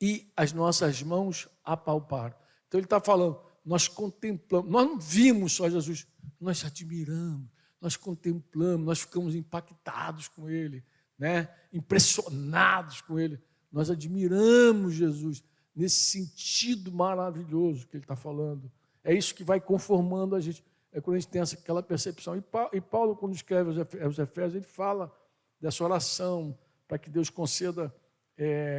e as nossas mãos apalparam. Então ele está falando, nós contemplamos, nós não vimos só Jesus, nós admiramos, nós contemplamos, nós ficamos impactados com ele, né? Impressionados com ele. Nós admiramos Jesus nesse sentido maravilhoso que ele está falando. É isso que vai conformando a gente. É quando a gente tem aquela percepção. E Paulo, quando escreve aos Efésios, ele fala dessa oração para que Deus conceda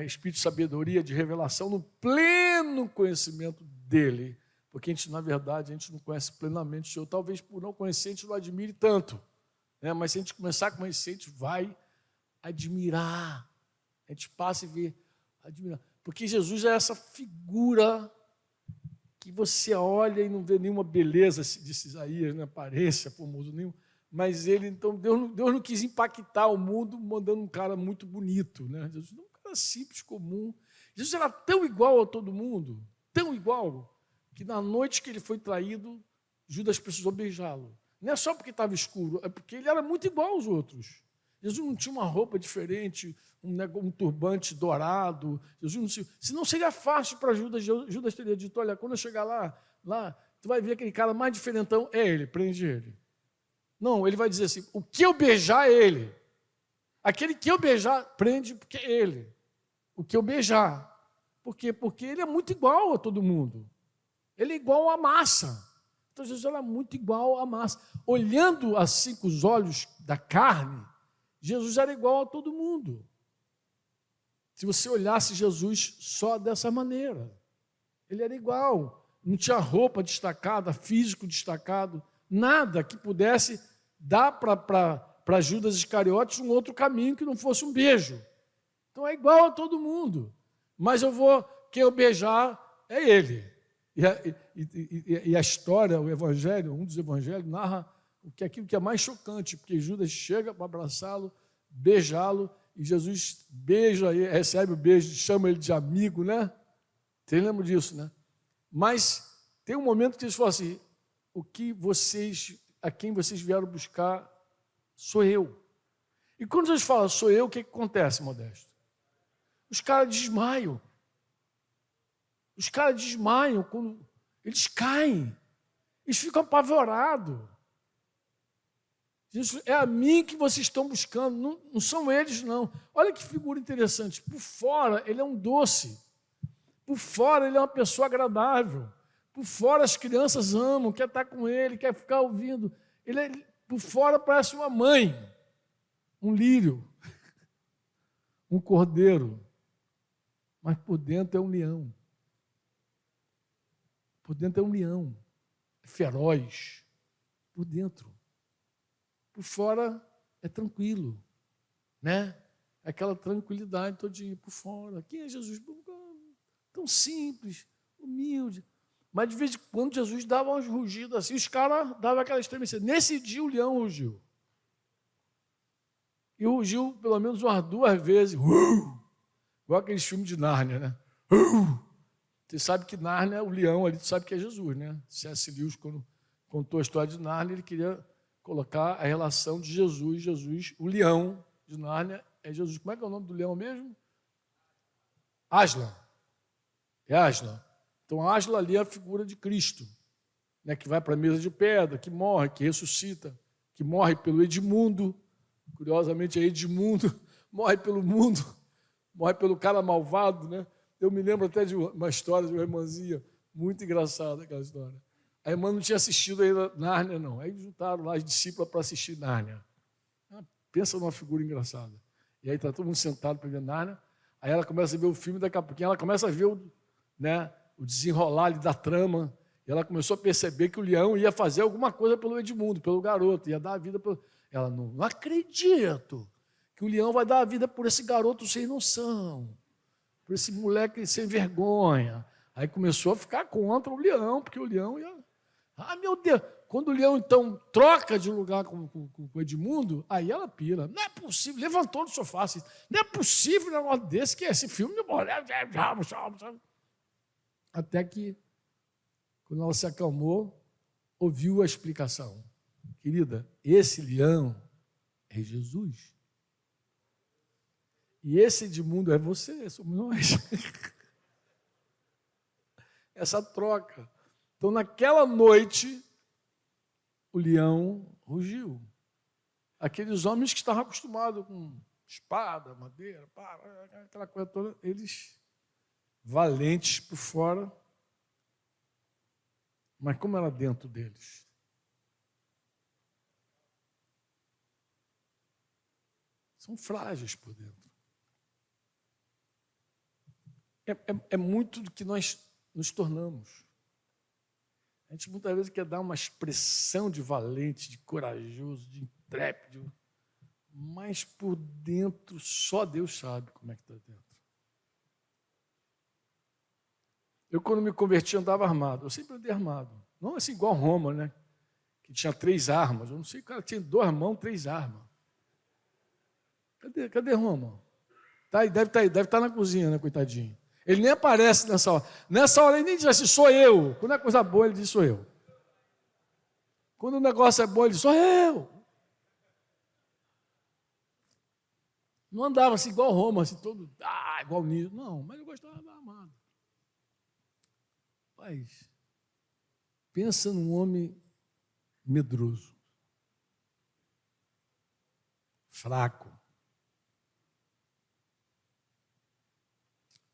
espírito de sabedoria, de revelação, no pleno conhecimento dele. Porque a gente, na verdade, a gente não conhece plenamente o Senhor. Talvez por não conhecer, a gente não admire tanto. Né? Mas se a gente começar a conhecer, a gente vai admirar. A gente passa e vê, admirar. Porque Jesus é essa figura que você olha e não vê nenhuma beleza, disse Isaías, na aparência, formoso nenhum. Mas ele, então, Deus não quis impactar o mundo mandando um cara muito bonito. Né? Jesus não é um cara simples, comum. Jesus era tão igual a todo mundo, tão igual, que na noite que ele foi traído, Judas precisou beijá-lo. Não é só porque estava escuro, é porque ele era muito igual aos outros. Jesus não tinha uma roupa diferente, um turbante dourado. Jesus não tinha, senão seria fácil para Judas. Judas teria dito, olha, quando eu chegar lá, tu vai ver aquele cara mais diferentão, é ele, prende ele. Não, ele vai dizer assim, o que eu beijar é ele. Aquele que eu beijar, prende porque é ele. O que eu beijar. Por quê? Porque ele é muito igual a todo mundo. Ele é igual à massa. Então, Jesus era muito igual à massa. Olhando assim com os olhos da carne, Jesus era igual a todo mundo. Se você olhasse Jesus só dessa maneira, ele era igual. Não tinha roupa destacada, físico destacado, nada que pudesse dar para Judas Iscariotes um outro caminho que não fosse um beijo. Então, é igual a todo mundo. Mas quem eu beijar é ele. E a história, o evangelho, um dos evangelhos, narra aquilo que é mais chocante, porque Judas chega para abraçá-lo, beijá-lo, e Jesus beija, recebe o beijo, chama ele de amigo, né? Vocês lembram disso, né? Mas tem um momento que eles falam assim, a quem vocês vieram buscar sou eu. E quando Jesus fala sou eu, o que acontece, Modesto? Os caras desmaiam. Os caras desmaiam, quando eles caem, eles ficam apavorados. Jesus, é a mim que vocês estão buscando, não são eles, não. Olha que figura interessante. Por fora, ele é um doce. Por fora, ele é uma pessoa agradável. Por fora, as crianças amam, quer estar com ele, quer ficar ouvindo. Por fora, parece uma mãe, um lírio, um cordeiro. Mas por dentro é um leão. Por dentro é um leão, é feroz, por dentro. Por fora é tranquilo, né? Aquela tranquilidade todinha por fora. Quem é Jesus? Tão simples, humilde. Mas de vez em quando Jesus dava uns rugidos assim, os caras davam aquela estremecida. Nesse dia o leão rugiu. E rugiu pelo menos umas 2 vezes. Igual aqueles filmes de Nárnia, né? Você sabe que Nárnia, o leão ali, tu sabe que é Jesus, né? C.S. Lewis, quando contou a história de Nárnia, ele queria colocar a relação de Jesus, o leão de Nárnia é Jesus. Como é que é o nome do leão mesmo? Aslan. É Aslan. Então, Aslan ali é a figura de Cristo, né? Que vai para a mesa de pedra, que morre, que ressuscita, que morre pelo Edmundo. Curiosamente, é Edmundo, morre pelo mundo, morre pelo cara malvado, né? Eu me lembro até de uma história de uma irmãzinha, muito engraçada aquela história. A irmã não tinha assistido ainda Nárnia, não. Aí juntaram lá as discípulas para assistir Nárnia. Pensa numa figura engraçada. E aí está todo mundo sentado para ver Nárnia. Aí ela começa a ver o filme, daqui a pouquinho ela começa a ver o desenrolar ali da trama. E ela começou a perceber que o leão ia fazer alguma coisa pelo Edmundo, pelo garoto, ia dar a vida pelo... Ela não acredito que o leão vai dar a vida por esse garoto sem noção, por esse moleque sem vergonha. Aí começou a ficar contra o leão, porque o leão ia... Ah, meu Deus! Quando o leão, então, troca de lugar com o Edmundo, aí ela pira. Não é possível, levantou do sofá assim, não é possível um negócio desse, que esse filme... Até que, quando ela se acalmou, ouviu a explicação. Querida, esse leão é Jesus. E esse Edmundo é você, somos nós. essa troca. Então, naquela noite, o leão rugiu. Aqueles homens que estavam acostumados com espada, madeira, aquela coisa toda, eles valentes por fora, mas como era dentro deles? São frágeis por dentro. É muito do que nós nos tornamos. A gente muitas vezes quer dar uma expressão de valente, de corajoso, de intrépido, mas por dentro só Deus sabe como é que está dentro. Eu, quando me converti, andava armado. Eu sempre andei armado. Não assim igual Roma, né? Que tinha 3 armas. Eu não sei, o cara tinha 2 mãos, 3 armas. Cadê Roma? Tá aí, deve estar na cozinha, né, coitadinho? Ele nem aparece nessa hora. Nessa hora ele nem diz assim, sou eu. Quando é coisa boa, ele diz, sou eu. Quando o negócio é bom, ele diz, sou eu. Não andava assim igual Roma, assim, todo, igual Nilo. Não, mas eu gostava armado. Mas, pensa num homem medroso, fraco.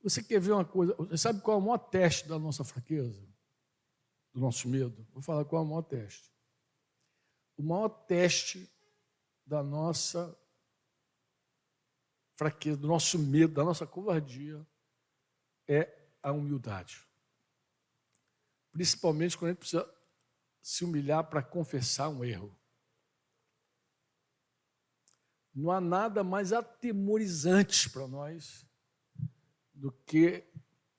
Você quer ver uma coisa? Você sabe qual é o maior teste da nossa fraqueza? Do nosso medo? Vou falar qual é o maior teste. O maior teste da nossa fraqueza, do nosso medo, da nossa covardia, é a humildade. Principalmente quando a gente precisa se humilhar para confessar um erro. Não há nada mais atemorizante para nós do que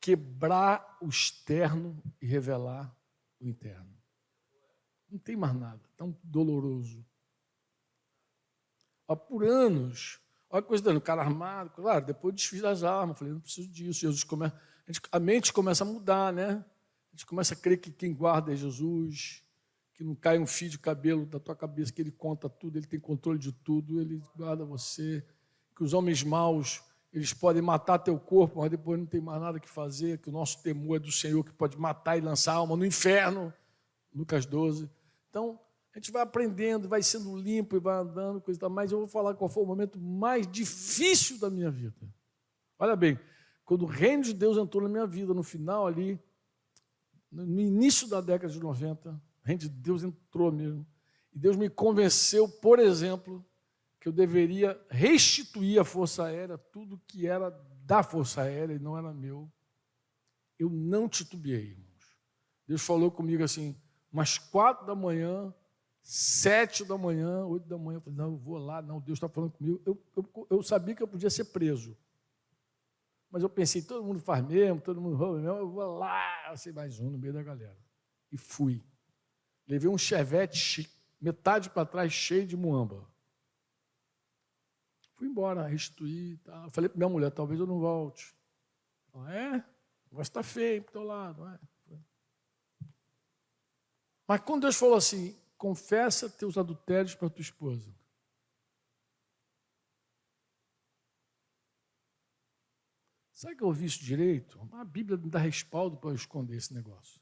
quebrar o externo e revelar o interno. Não tem mais nada, tão doloroso. Por anos, olha a coisa dando, o cara armado, claro, depois eu desfiz as armas, falei, não preciso disso. Jesus a mente começa a mudar, né? A gente começa a crer que quem guarda é Jesus, que não cai um fio de cabelo da tua cabeça, que ele conta tudo, ele tem controle de tudo, ele guarda você, que os homens maus, eles podem matar teu corpo, mas depois não tem mais nada que fazer, que o nosso temor é do Senhor, que pode matar e lançar a alma no inferno, Lucas 12. Então, a gente vai aprendendo, vai sendo limpo e vai andando, coisa e tal, mas eu vou falar qual foi o momento mais difícil da minha vida. Olha bem, quando o reino de Deus entrou na minha vida, no final ali, no início da década de 90, o reino de Deus entrou mesmo. E Deus me convenceu, por exemplo, que eu deveria restituir à Força Aérea tudo que era da Força Aérea e não era meu. Eu não titubeei, irmãos. Deus falou comigo assim, umas 4 da manhã, 7 da manhã, 8 da manhã. Eu falei, não, eu vou lá, não, Deus está falando comigo. Eu sabia que eu podia ser preso. Mas eu pensei, todo mundo faz mesmo, todo mundo rouba mesmo, eu vou lá, eu sei mais um no meio da galera. E fui. Levei um chevette, metade para trás, cheio de muamba. Fui embora, restituí. Tá. Falei para minha mulher, talvez eu não volte. Ela, o negócio está feio para o teu lado. Mas quando Deus falou assim, confessa teus adultérios para tua esposa. Sabe que eu ouvi isso direito? A Bíblia me dá respaldo para eu esconder esse negócio.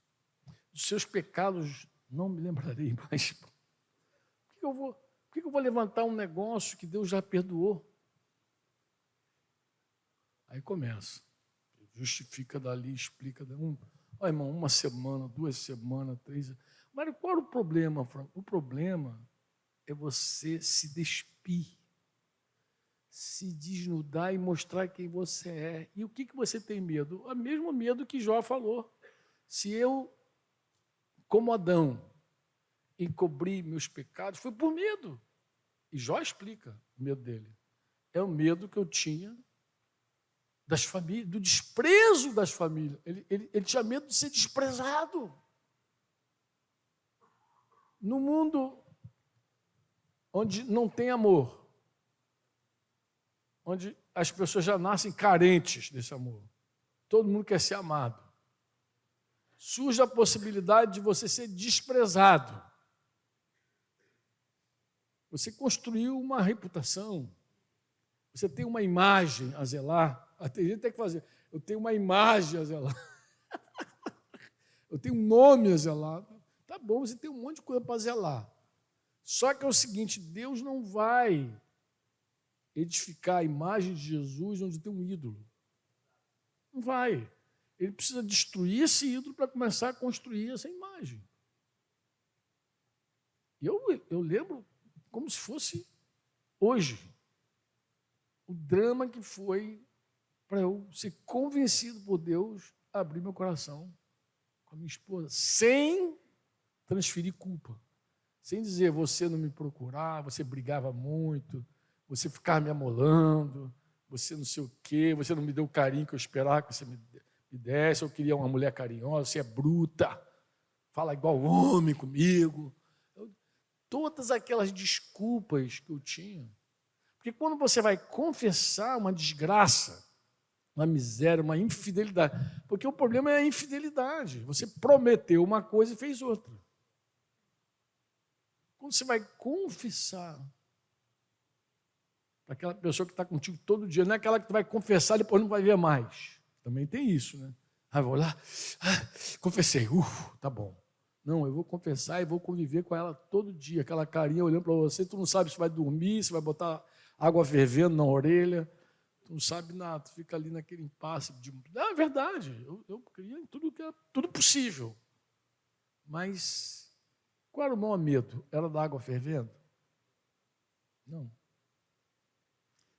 Dos seus pecados não me lembrarei mais. Por que eu vou levantar um negócio que Deus já perdoou? Aí começa. Justifica dali, explica. Irmão, 1 semana, 2 semanas, 3. Mas qual era o problema, Franco? O problema é você se despir, se desnudar e mostrar quem você é. E o que você tem medo? O mesmo medo que Jó falou. Se eu, como Adão, encobri meus pecados, foi por medo. E Jó explica o medo dele. É o medo que eu tinha das famílias, do desprezo das famílias. Ele tinha medo de ser desprezado. No mundo onde não tem amor, onde as pessoas já nascem carentes desse amor, todo mundo quer ser amado, surge a possibilidade de você ser desprezado. Você construiu uma reputação, você tem uma imagem a zelar. Tem gente que tem que fazer, eu tenho uma imagem a zelar. eu tenho um nome a zelar. Tá bom, você tem um monte de coisa para zelar. Só que é o seguinte, Deus não vai edificar a imagem de Jesus onde tem um ídolo. Não vai. Ele precisa destruir esse ídolo para começar a construir essa imagem. Eu lembro como se fosse hoje o drama que foi para eu ser convencido por Deus a abrir meu coração com a minha esposa, sem transferir culpa, sem dizer, você não me procurava, você brigava muito, você ficava me amolando, você não sei o quê, você não me deu o carinho que eu esperava que você me desse, eu queria uma mulher carinhosa, você é bruta, fala igual homem comigo. Todas aquelas desculpas que eu tinha. Porque quando você vai confessar uma desgraça, uma miséria, uma infidelidade, porque o problema é a infidelidade. Você prometeu uma coisa e fez outra. Quando você vai confessar para aquela pessoa que está contigo todo dia, não é aquela que tu vai confessar e depois não vai ver mais. Também tem isso, né? Vou lá, confessei, tá bom. Não, eu vou confessar e vou conviver com ela todo dia, aquela carinha olhando para você, tu não sabe se vai dormir, se vai botar água fervendo na orelha, tu não sabe nada, tu fica ali naquele impasse. É verdade, eu queria em tudo possível. Mas qual era o maior medo? Era da água fervendo? Não.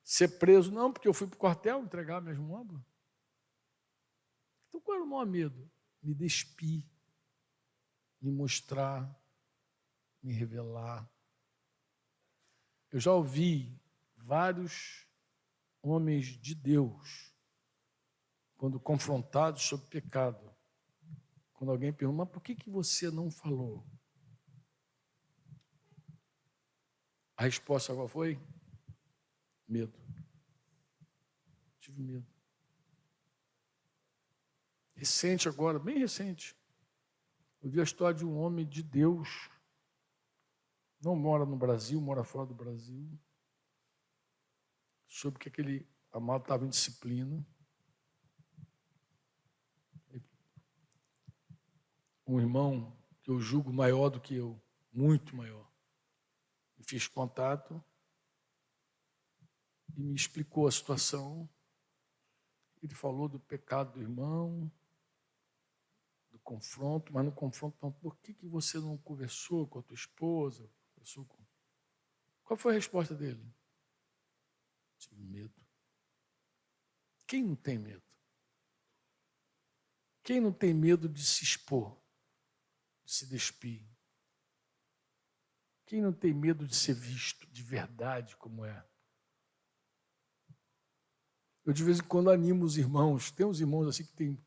Ser preso? Não, porque eu fui para o quartel entregar minhas mombas. Então qual era o maior medo? Me despir, me mostrar, me revelar. Eu já ouvi vários homens de Deus, quando confrontados sobre pecado, quando alguém pergunta, mas por que você não falou? A resposta qual foi? Medo. Tive medo. Recente agora, bem recente, eu vi a história de um homem de Deus, não mora no Brasil, mora fora do Brasil, soube que aquele amado estava em disciplina. Um irmão que eu julgo maior do que eu, muito maior, me fiz contato e me explicou a situação. Ele falou do pecado do irmão, do confronto, mas no confronto, não, por que você não conversou com a tua esposa? Qual foi a resposta dele? Tive medo. Quem não tem medo? Quem não tem medo de se expor, de se despir? Quem não tem medo de ser visto de verdade como é? Eu de vez em quando animo os irmãos. Tem uns irmãos assim que têm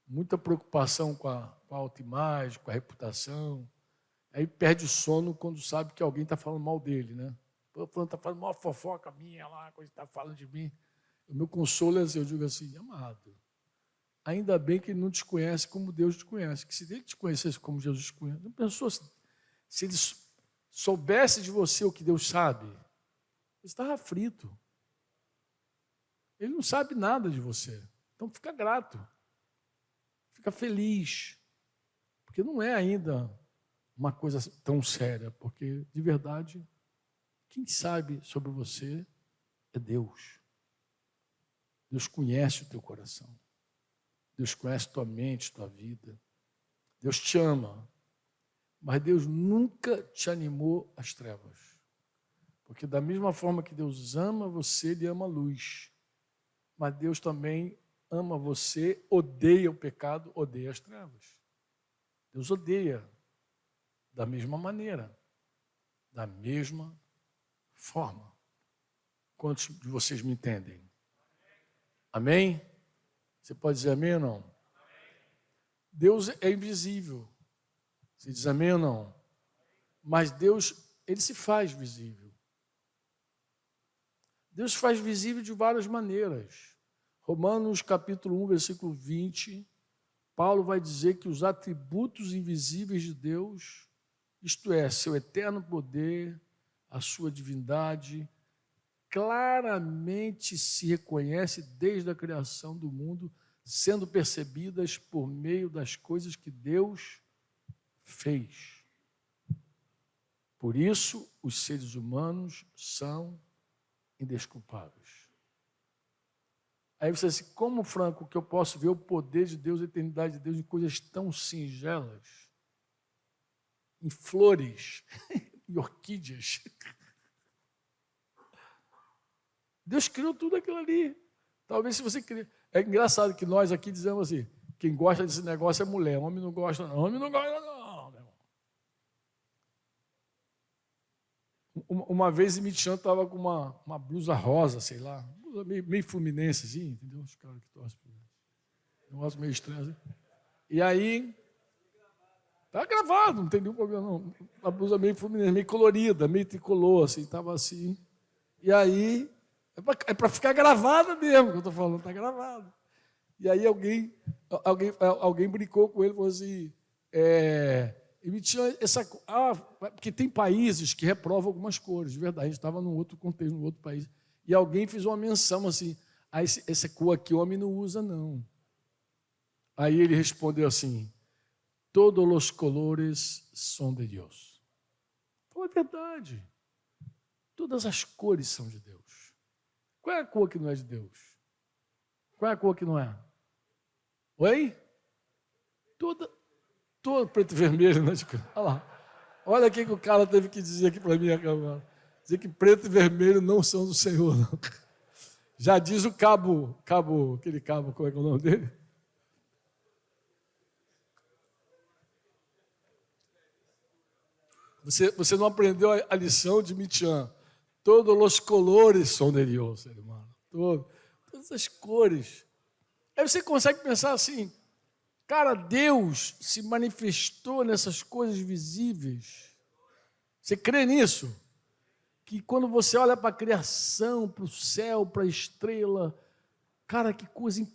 muita preocupação com a autoimagem, com a reputação. Aí perde o sono quando sabe que alguém está falando mal dele, né? O fulano está falando uma fofoca minha lá, coisa está falando de mim. O meu consolo é assim, eu digo assim, amado, ainda bem que ele não te conhece como Deus te conhece, que se ele te conhecesse como Jesus te conhece, não pensou se ele soubesse de você o que Deus sabe, ele estava aflito. Ele não sabe nada de você. Então fica grato, fica feliz, porque não é ainda uma coisa tão séria, porque de verdade, quem sabe sobre você é Deus. Deus conhece o teu coração. Deus conhece tua mente, tua vida. Deus te ama. Mas Deus nunca te animou às trevas. Porque da mesma forma que Deus ama você, Ele ama a luz. Mas Deus também ama você, odeia o pecado, odeia as trevas. Deus odeia da mesma maneira, da mesma forma. Quantos de vocês me entendem? Amém? Você pode dizer amém ou não? Amém. Deus é invisível. Você diz amém ou não? Mas Deus, Ele se faz visível. Deus se faz visível de várias maneiras. Romanos capítulo 1, versículo 20, Paulo vai dizer que os atributos invisíveis de Deus, isto é, seu eterno poder, a sua divindade, claramente se reconhece desde a criação do mundo, sendo percebidas por meio das coisas que Deus fez. Por isso, os seres humanos são indesculpáveis. Aí você diz assim, como, Franco, que eu posso ver o poder de Deus, a eternidade de Deus em coisas tão singelas, em flores e orquídeas? Deus criou tudo aquilo ali. Talvez se você cria... É engraçado que nós aqui dizemos assim, quem gosta desse negócio é mulher, homem não gosta não, homem não gosta não, meu irmão. Uma vez em Mitian estava com uma blusa rosa, sei lá, blusa meio fluminense, assim, entendeu? Os caras que torcem por isso. Um negócio meio estranho, assim. E aí, tá gravado, não tem nenhum problema não. A blusa meio fluminense, meio colorida, meio tricolor, assim, estava assim. E aí, é para ficar gravada mesmo, que eu estou falando, está gravado. E aí alguém brincou com ele e falou assim, e me tinha essa... porque tem países que reprovam algumas cores, de verdade, a gente estava num outro contexto, num outro país, e alguém fez uma menção assim, essa cor aqui o homem não usa, não. Aí ele respondeu assim, todos os colores são de Deus. Então é verdade. Todas as cores são de Deus. Qual é a cor que não é de Deus? Qual é a cor que não é? Oi? Todo preto e vermelho, né? Olha lá. Olha o que o cara teve que dizer aqui para mim agora. Dizer que preto e vermelho não são do Senhor, não. Já diz o aquele cabo, como é que é o nome dele? Você não aprendeu a lição de Mitian. Todos os colores são de Deus, irmão. Todas as cores. Aí você consegue pensar assim, cara, Deus se manifestou nessas coisas visíveis. Você crê nisso? Que quando você olha para a criação, para o céu, para a estrela, cara, que coisa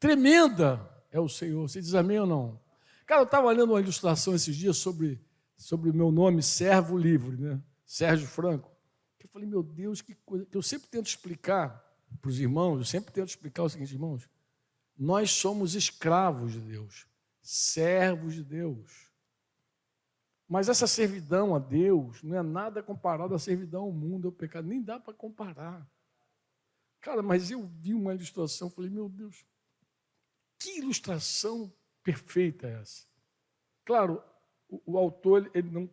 tremenda é o Senhor. Você diz amém ou não? Cara, eu estava lendo uma ilustração esses dias sobre o meu nome, Servo Livre, né? Sérgio Franco. Eu falei, meu Deus, que coisa. Eu sempre tento explicar para os irmãos, o seguinte, irmãos, nós somos escravos de Deus, servos de Deus. Mas essa servidão a Deus não é nada comparado à servidão ao mundo, ao pecado, nem dá para comparar. Cara, mas eu vi uma ilustração, falei, meu Deus, que ilustração perfeita é essa? Claro, o autor ele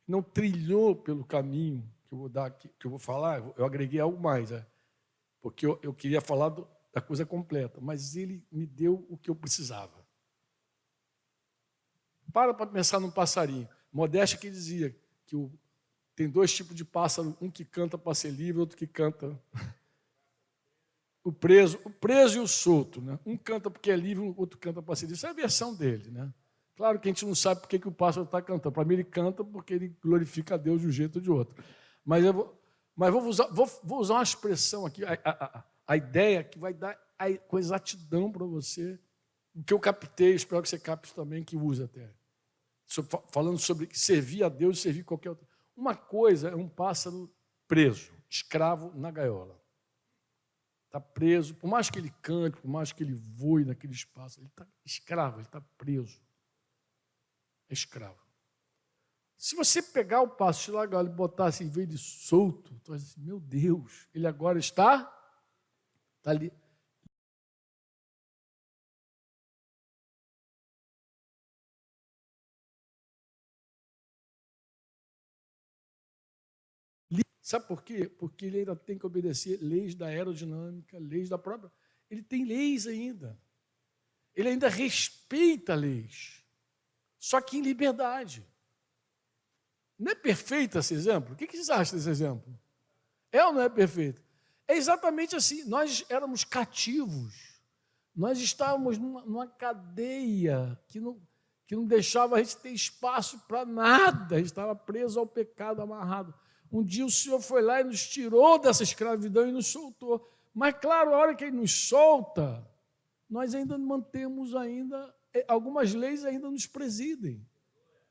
não trilhou pelo caminho que eu vou dar aqui, que eu vou falar, eu agreguei algo mais, porque eu queria falar da coisa completa, mas ele me deu o que eu precisava. Para pensar num passarinho. Modéstia que dizia que tem dois tipos de pássaro, um que canta para ser livre, outro que canta o preso e o solto, né? Um canta porque é livre, o outro canta para ser livre. Isso é a versão dele, né? Claro que a gente não sabe por que o pássaro está cantando. Para mim ele canta porque ele glorifica a Deus de um jeito ou de outro. Mas vou usar uma expressão aqui, a ideia que vai dar com exatidão para você, o que eu captei, espero que você capte também, que usa até. Falando sobre servir a Deus e servir qualquer outro. Uma coisa é um pássaro preso, escravo na gaiola. Está preso, por mais que ele cante, por mais que ele voe naquele espaço, ele está escravo, ele está preso. É escravo. Se você pegar o pássaro, tirar a gaiola e botar assim, em vez de solto, tu vai dizer assim, meu Deus, ele agora está ali. Sabe por quê? Porque ele ainda tem que obedecer leis da aerodinâmica, leis da própria... Ele tem leis ainda. Ele ainda respeita leis. Só que em liberdade. Não é perfeito esse exemplo? O que vocês acham desse exemplo? É ou não é perfeito? É exatamente assim. Nós éramos cativos. Nós estávamos numa cadeia que não deixava a gente ter espaço para nada. A gente estava preso ao pecado, amarrado. Um dia o Senhor foi lá e nos tirou dessa escravidão e nos soltou. Mas, claro, a hora que Ele nos solta, nós ainda mantemos algumas leis ainda nos presidem.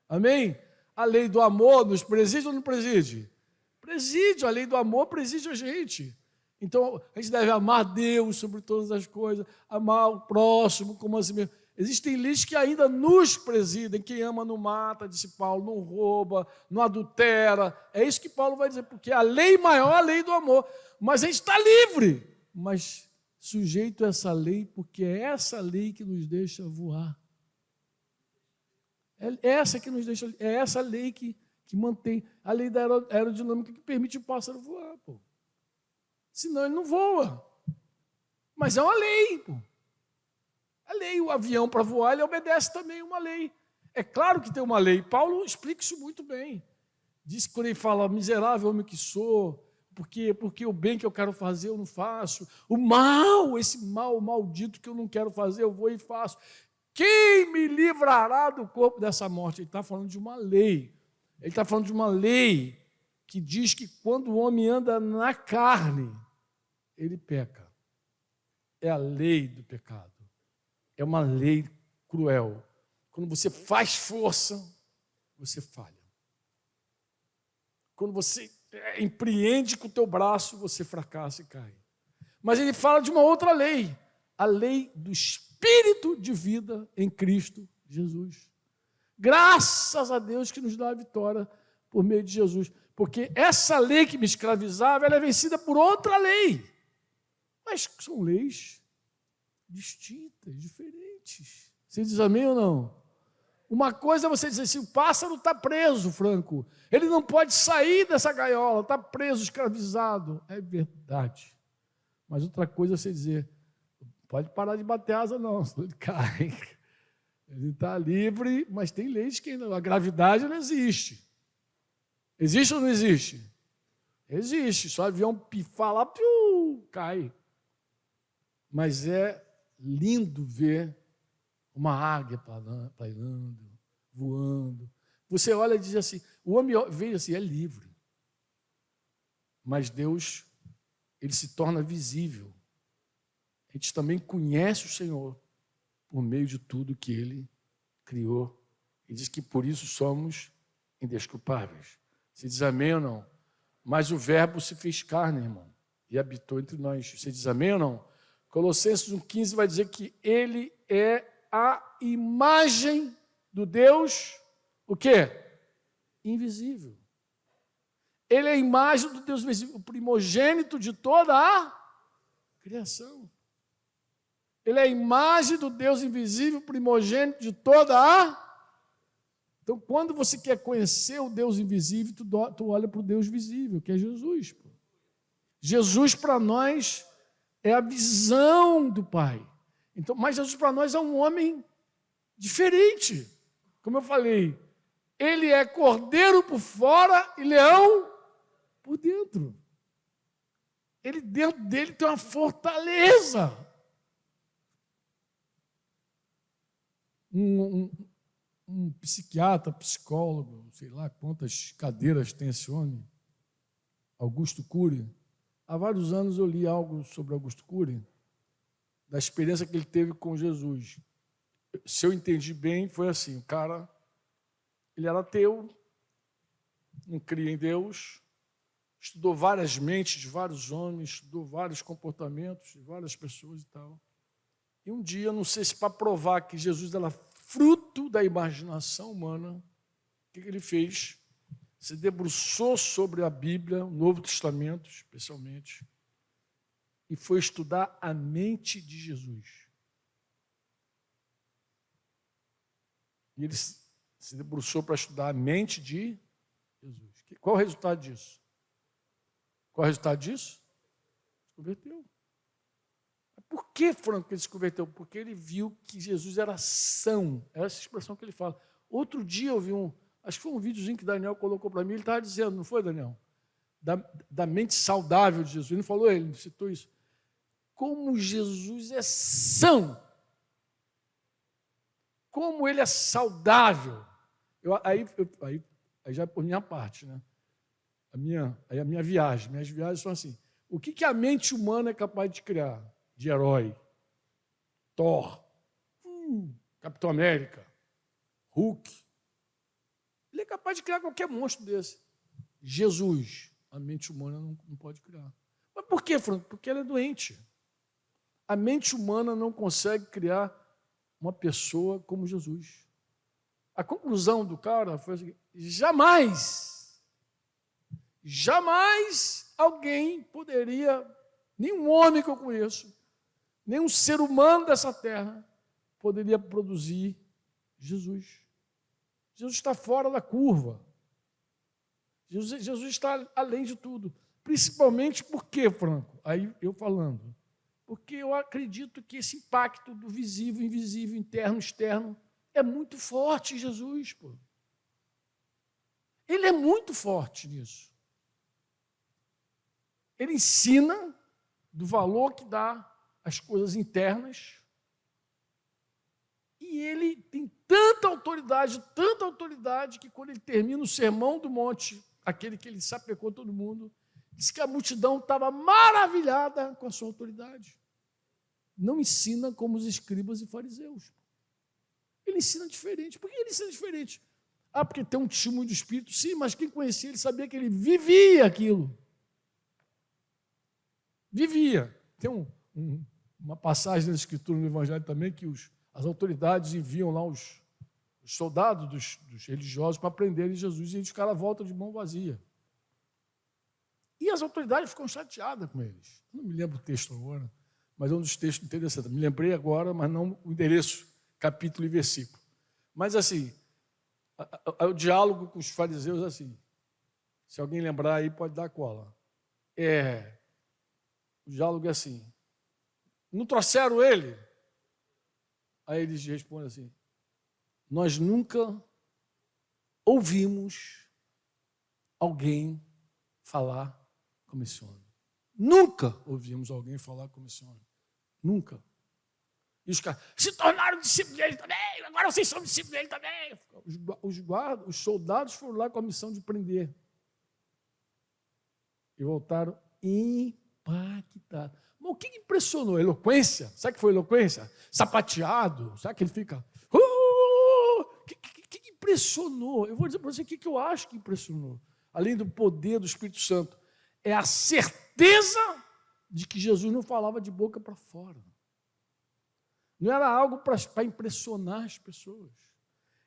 Amém? A lei do amor nos preside ou não preside? Preside, a lei do amor preside a gente. Então, a gente deve amar Deus sobre todas as coisas, amar o próximo como a si mesmo. Existem leis que ainda nos presidem. Quem ama não mata, disse Paulo, não rouba, não adultera. É isso que Paulo vai dizer, porque a lei maior é a lei do amor. Mas a gente está livre, mas sujeito a essa lei, porque é essa lei que nos deixa voar. É essa lei que mantém, a lei da aerodinâmica que permite o pássaro voar, pô. Senão ele não voa. Mas é uma lei, pô. A lei, o avião para voar, ele obedece também uma lei. É claro que tem uma lei. Paulo explica isso muito bem. Diz que quando ele fala, miserável homem que sou, porque o bem que eu quero fazer eu não faço. O mal, esse mal maldito que eu não quero fazer, eu vou e faço. Quem me livrará do corpo dessa morte? Ele está falando de uma lei. Ele está falando de uma lei que diz que quando o homem anda na carne, ele peca. É a lei do pecado. É uma lei cruel. Quando você faz força, você falha. Quando você empreende com o teu braço, você fracassa e cai. Mas ele fala de uma outra lei, a lei do espírito de vida em Cristo Jesus. Graças a Deus que nos dá a vitória por meio de Jesus. Porque essa lei que me escravizava, ela é vencida por outra lei. Mas são leis distintas, diferentes. Você diz amém ou não? Uma coisa é você dizer assim, o pássaro está preso, Franco. Ele não pode sair dessa gaiola, está preso, escravizado. É verdade. Mas outra coisa é você dizer, pode parar de bater asa não, senão ele cai. Ele está livre, mas tem leis que ainda... A gravidade não existe. Existe ou não existe? Existe. Só o avião pifar lá, cai. Mas é lindo ver uma águia pairando, voando. Você olha e diz assim, o homem veio assim, é livre. Mas Deus, ele se torna visível. A gente também conhece o Senhor por meio de tudo que ele criou. E diz que por isso somos indesculpáveis. Você diz amém ou não? Mas o verbo se fez carne, irmão, e habitou entre nós. Você diz amém ou não? Colossenses 1,15 vai dizer que ele é a imagem do Deus, o quê? Invisível. Ele é a imagem do Deus invisível, o primogênito de toda a criação. Ele é a imagem do Deus invisível, primogênito de toda a... Então, quando você quer conhecer o Deus invisível, tu olha para o Deus visível, que é Jesus. Pô. Jesus, para nós, é a visão do Pai. Então, mas Jesus, para nós, é um homem diferente. Como eu falei, ele é cordeiro por fora e leão por dentro. Ele, dentro dele, tem uma fortaleza. Um psiquiatra, psicólogo, sei lá quantas cadeiras tem esse homem, Augusto Cury. Há vários anos eu li algo sobre Augusto Cury, da experiência que ele teve com Jesus. Se eu entendi bem, foi assim, o cara, ele era ateu, não cria em Deus, estudou várias mentes de vários homens, estudou vários comportamentos de várias pessoas e tal. E um dia, não sei se para provar que Jesus era fruto da imaginação humana, o que ele fez? Se debruçou sobre a Bíblia, o Novo Testamento, especialmente, e foi estudar a mente de Jesus. E ele se debruçou para estudar a mente de Jesus. Qual o resultado disso? Qual o resultado disso? Se converteu. Por que, Franco, ele se converteu? Porque ele viu que Jesus era são. É essa expressão que ele fala. Outro dia eu vi acho que foi um videozinho que Daniel colocou para mim, ele estava dizendo, não foi, Daniel? Da mente saudável de Jesus. Ele não falou, ele citou isso. Como Jesus é são. Como ele é saudável. Aí já por minha parte, né? A minha viagem, minhas viagens são assim. O que a mente humana é capaz de criar? De herói, Thor, Capitão América, Hulk. Ele é capaz de criar qualquer monstro desse. Jesus, a mente humana não pode criar. Mas Por quê, Franco? Porque ela é doente. A mente humana não consegue criar uma pessoa como Jesus. A conclusão do cara foi a seguinte: jamais alguém poderia, nenhum homem que eu conheço, nenhum ser humano dessa terra poderia produzir Jesus. Jesus está fora da curva. Jesus está além de tudo. Principalmente por quê, Franco? Aí eu falando. Porque eu acredito que esse impacto do visível, invisível, interno, externo, é muito forte em Jesus. Pô. Ele é muito forte nisso. Ele ensina do valor que dá às coisas internas. E ele tem tanta autoridade, que quando ele termina o sermão do monte, aquele que ele sapecou todo mundo, diz que a multidão estava maravilhada com a sua autoridade. Não ensina como os escribas e fariseus. Ele ensina diferente. Por que ele ensina diferente? Ah, porque tem um testemunho do Espírito. Sim, mas quem conhecia, ele sabia que ele vivia aquilo. Vivia. Tem uma passagem na Escritura, no Evangelho também, que as autoridades enviam lá os soldados dos religiosos para prenderem Jesus, e os caras voltam de mão vazia. E as autoridades ficam chateadas com eles. Não me lembro o texto agora, mas é um dos textos interessantes. Me lembrei agora, mas não o endereço, capítulo e versículo. Mas assim, o diálogo com os fariseus é assim. Se alguém lembrar aí, pode dar cola. O diálogo é assim: não trouxeram ele? Aí eles respondem assim: nós nunca ouvimos alguém falar como esse homem. Nunca ouvimos alguém falar como esse homem. Nunca. E os caras se tornaram discípulos dele também, agora vocês são discípulos dele também. Os soldados foram lá com a missão de prender. E voltaram impactados. Mas o que impressionou? Eloquência? Sabe o que foi eloquência? Sapateado? Sabe que ele fica... O que impressionou? Eu vou dizer para você o que eu acho que impressionou. Além do poder do Espírito Santo, é a certeza de que Jesus não falava de boca para fora. Não era algo para impressionar as pessoas.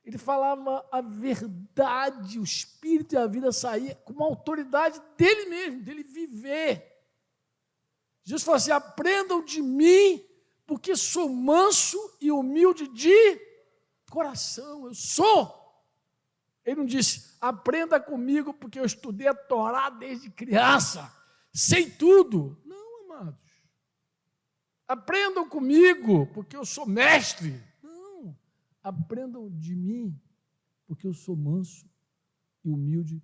Ele falava a verdade, o Espírito e a vida saía com uma autoridade dele mesmo, dele viver. Jesus falou assim: aprendam de mim, porque sou manso e humilde de coração. Eu sou. Ele não disse: aprenda comigo, porque eu estudei a Torá desde criança, sei tudo. Não, amados. Aprendam comigo, porque eu sou mestre. Não. Aprendam de mim, porque eu sou manso e humilde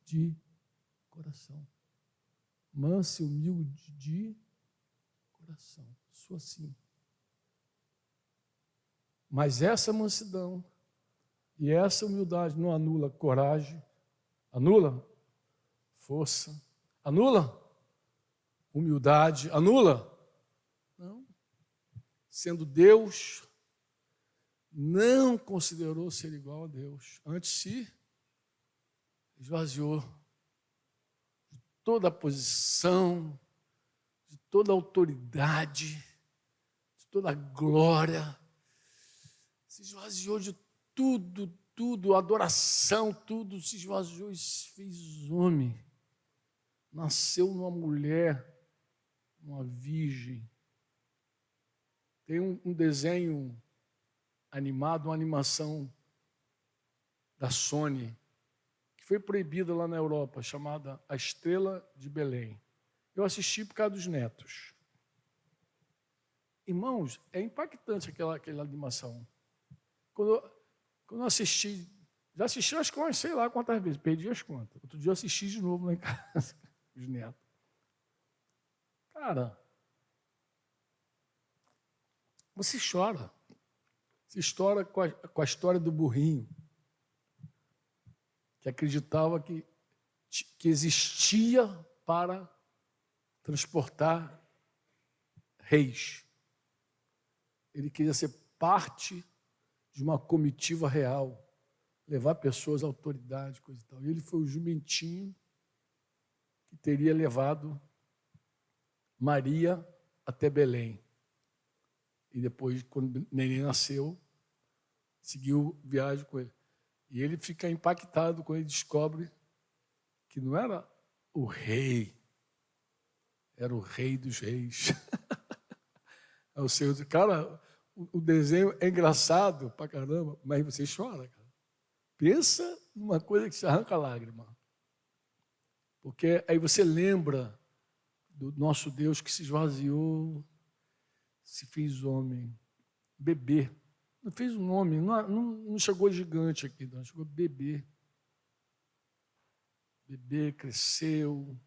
de coração. Manso e humilde de coração. Sou assim. Mas essa mansidão e essa humildade não anula coragem, anula força, anula humildade, anula. Não. Sendo Deus, não considerou ser igual a Deus. Antes se esvaziou de toda a posição, de toda a autoridade, de toda a glória. Se esvaziou de tudo, adoração, tudo, se esvaziou e se fez homem. Nasceu numa mulher, uma virgem. Tem um desenho animado, uma animação da Sony, que foi proibida lá na Europa, chamada A Estrela de Belém. Eu assisti por causa dos netos. Irmãos, é impactante aquela animação. Quando eu assisti, já assisti acho que sei lá quantas vezes, perdi as contas. Outro dia eu assisti de novo lá em casa, os netos. Cara, você chora. Você chora com a história do burrinho, que acreditava que existia para transportar reis. Ele queria ser parte de uma comitiva real, levar pessoas à autoridade, coisa e tal. E ele foi o jumentinho que teria levado Maria até Belém. E depois, quando o neném nasceu, seguiu viagem com ele. E ele fica impactado quando ele descobre que não era o rei, era o rei dos reis. É o Senhor. Cara, o desenho é engraçado pra caramba, mas você chora, cara. Pensa numa coisa que se arranca a lágrima. Porque aí você lembra do nosso Deus que se esvaziou, se fez homem, bebê. Não fez um homem, não chegou gigante aqui, não, chegou bebê. Bebê cresceu,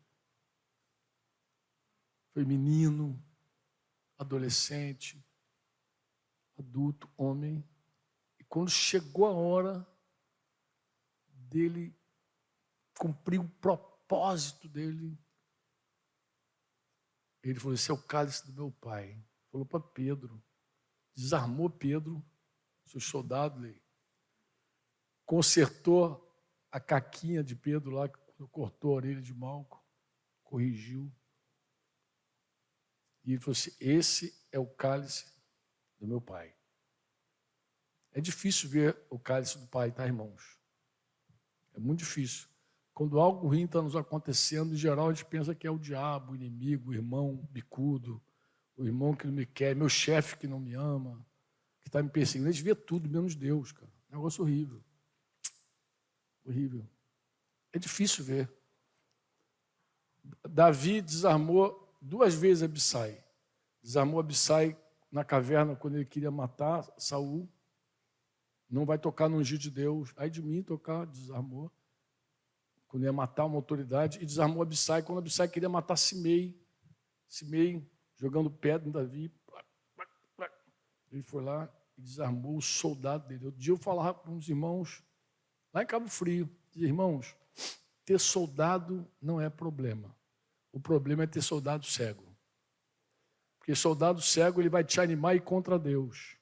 foi menino, adolescente, adulto, homem. E quando chegou a hora dele cumprir o propósito dele, ele falou: esse é o cálice do meu pai. Falou para Pedro, desarmou Pedro, seu soldado, consertou a caquinha de Pedro lá, quando cortou a orelha de Malco, corrigiu. E ele falou assim: esse é o cálice do meu pai. É difícil ver o cálice do pai, tá, irmãos? É muito difícil. Quando algo ruim está nos acontecendo, em geral a gente pensa que é o diabo, o inimigo, o irmão bicudo, o irmão que não me quer, meu chefe que não me ama, que está me perseguindo. A gente vê tudo, menos Deus, cara. É um negócio horrível. Horrível. É difícil ver. Davi desarmou 2 vezes Abissai. Desarmou Abissai na caverna quando ele queria matar Saul. Não vai tocar no ungido de Deus. Aí de mim tocar, desarmou. Quando ia matar uma autoridade. E desarmou Abissai quando Abissai queria matar Simei. Simei jogando pedra em Davi. Ele foi lá e desarmou o soldado dele. Outro dia eu falava com uns irmãos, lá em Cabo Frio, dizia: irmãos, ter soldado não é problema. O problema é ter soldado cego. Porque soldado cego, ele vai te animar e ir contra Deus.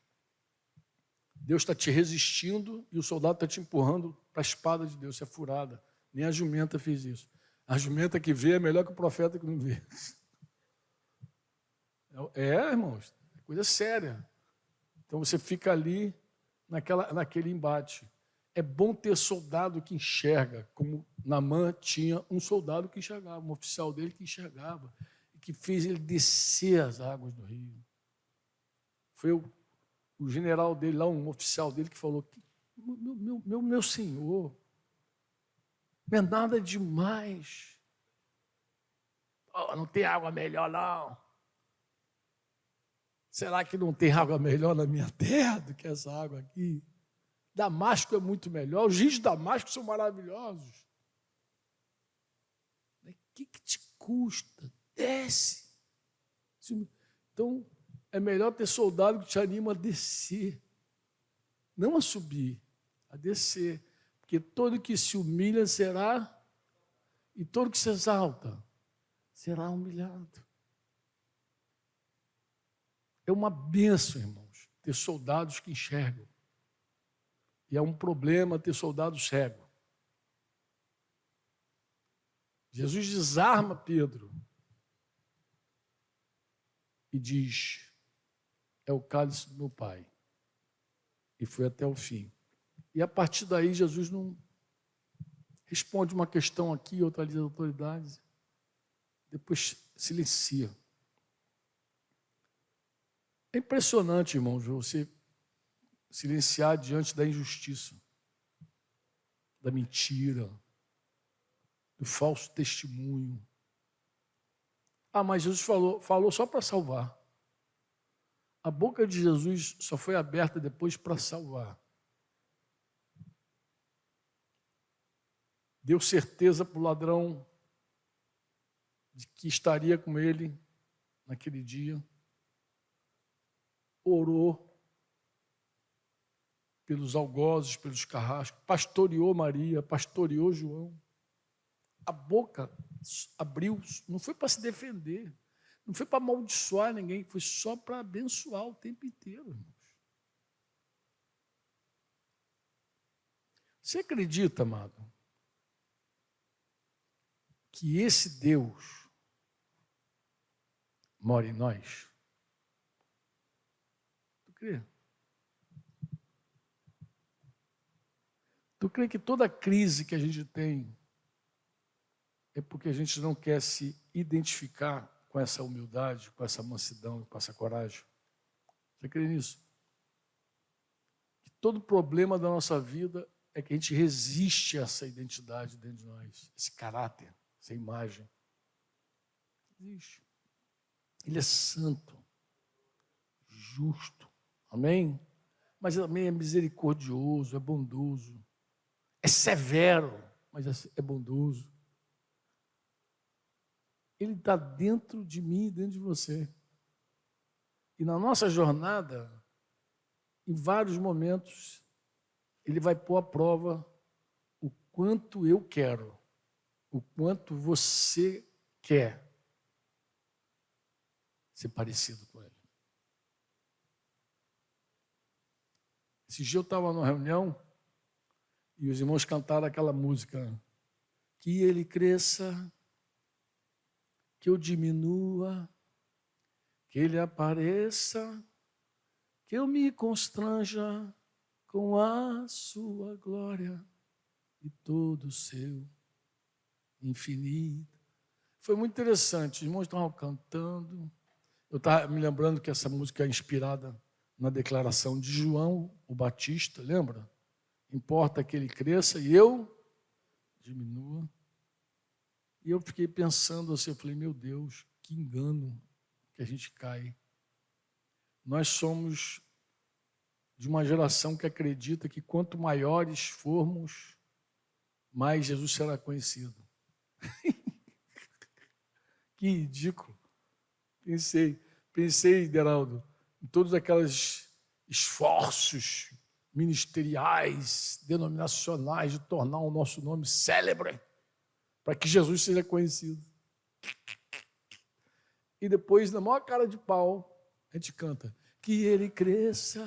Deus está te resistindo e o soldado está te empurrando para a espada de Deus. Isso é furada. Nem a jumenta fez isso. A jumenta que vê é melhor que o profeta que não vê. Irmãos, é coisa séria. Então você fica ali naquele embate. É bom ter soldado que enxerga, como Naamã tinha um soldado que enxergava, um oficial dele que enxergava, e que fez ele descer as águas do rio. Foi o general dele lá, um oficial dele, que falou: meu senhor, não é nada demais. Oh, não tem água melhor, não. Será que não tem água melhor na minha terra do que essa água aqui? Damasco é muito melhor, os rios de Damasco são maravilhosos. O que te custa? Desce. Então, é melhor ter soldado que te anima a descer, não a subir, a descer. Porque todo que se humilha será, e todo que se exalta será humilhado. É uma bênção, irmãos, ter soldados que enxergam. E é um problema ter soldado cego. Jesus desarma Pedro e diz: é o cálice do meu pai. E foi até o fim. E a partir daí Jesus não responde uma questão aqui, outra ali das autoridades, depois silencia. É impressionante, irmãos, você silenciar diante da injustiça, da mentira, do falso testemunho. Ah, mas Jesus falou só para salvar. A boca de Jesus só foi aberta depois para salvar. Deu certeza para o ladrão de que estaria com ele naquele dia. Orou pelos algozes, pelos carrascos, pastoreou Maria, pastoreou João. A boca abriu, não foi para se defender, não foi para amaldiçoar ninguém, foi só para abençoar o tempo inteiro, irmãos. Você acredita, amado, que esse Deus mora em nós? Tu crê? Tu crê que toda crise que a gente tem é porque a gente não quer se identificar com essa humildade, com essa mansidão, com essa coragem? Você crê nisso? Que todo problema da nossa vida é que a gente resiste a essa identidade dentro de nós, esse caráter, essa imagem. Existe. Ele é santo, justo, amém? Mas também é misericordioso, é bondoso, é severo, mas é bondoso. Ele está dentro de mim e dentro de você. E na nossa jornada, em vários momentos, ele vai pôr à prova o quanto eu quero, o quanto você quer ser parecido com ele. Esse dia eu estava numa reunião e os irmãos cantaram aquela música: que ele cresça, que eu diminua, que ele apareça, que eu me constranja com a sua glória e todo o seu infinito. Foi muito interessante, os irmãos estavam cantando. Eu estava me lembrando que essa música é inspirada na declaração de João, o Batista, lembra? Importa que ele cresça e eu diminua. E eu fiquei pensando assim, eu falei, meu Deus, que engano que a gente cai. Nós somos de uma geração que acredita que quanto maiores formos, mais Jesus será conhecido. Que ridículo. Pensei, Deraldo, em todos aqueles esforços ministeriais, denominacionais, de tornar o nosso nome célebre, para que Jesus seja conhecido. E depois, na maior cara de pau, a gente canta, que ele cresça,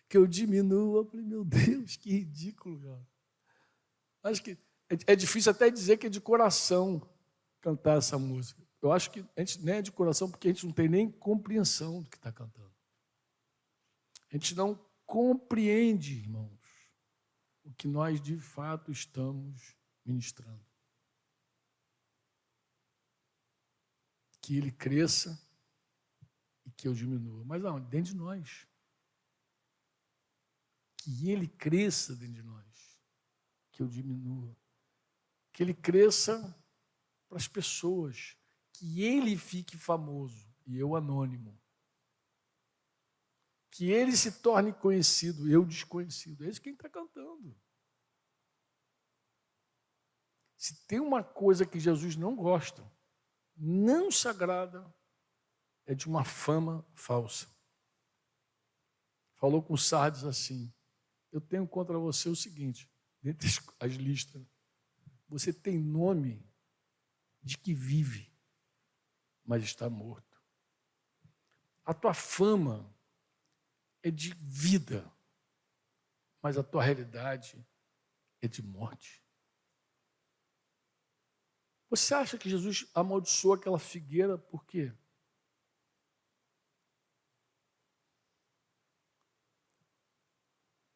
que eu diminua. Eu falei, meu Deus, que ridículo, cara. Acho que é difícil até dizer que é de coração cantar essa música. Eu acho que a gente nem é de coração porque a gente não tem nem compreensão do que está cantando. A gente não compreende, irmãos, o que nós de fato estamos ministrando. Que ele cresça e que eu diminua. Mas não, dentro de nós. Que ele cresça dentro de nós, que eu diminua. Que ele cresça para as pessoas, que ele fique famoso e eu anônimo. Que ele se torne conhecido, eu desconhecido. É isso que ele está cantando. Se tem uma coisa que Jesus não gosta, não se agrada, é de uma fama falsa. Falou com Sardes assim, eu tenho contra você o seguinte, dentre as listas, você tem nome de que vive, mas está morto. A tua fama é de vida, mas a tua realidade é de morte. Você acha que Jesus amaldiçoou aquela figueira por quê?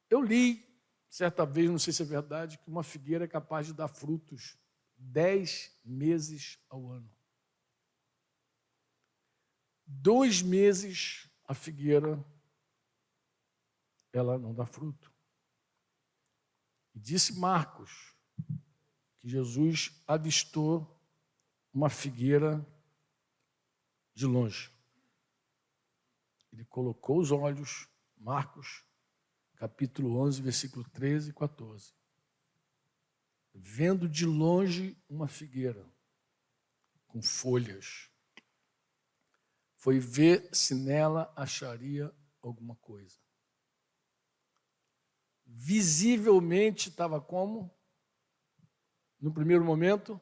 Eu li, certa vez, não sei se é verdade, que uma figueira é capaz de dar frutos 10 meses ao ano. 2 meses a figueira, ela não dá fruto. E disse Marcos que Jesus avistou uma figueira de longe. Ele colocou os olhos, Marcos, capítulo 11, versículo 13 e 14. Vendo de longe uma figueira com folhas, foi ver se nela acharia alguma coisa. Visivelmente estava como? No primeiro momento,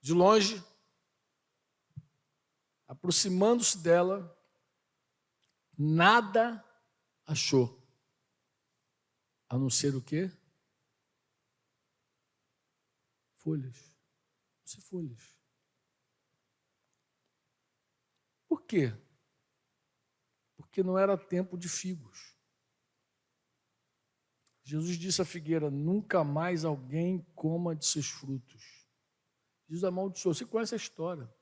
de longe, aproximando-se dela, nada achou. A não ser o quê? Folhas. Não ser folhas. Por quê? Porque não era tempo de figos. Jesus disse à figueira: nunca mais alguém coma de seus frutos. Jesus amaldiçoou. Você conhece a história.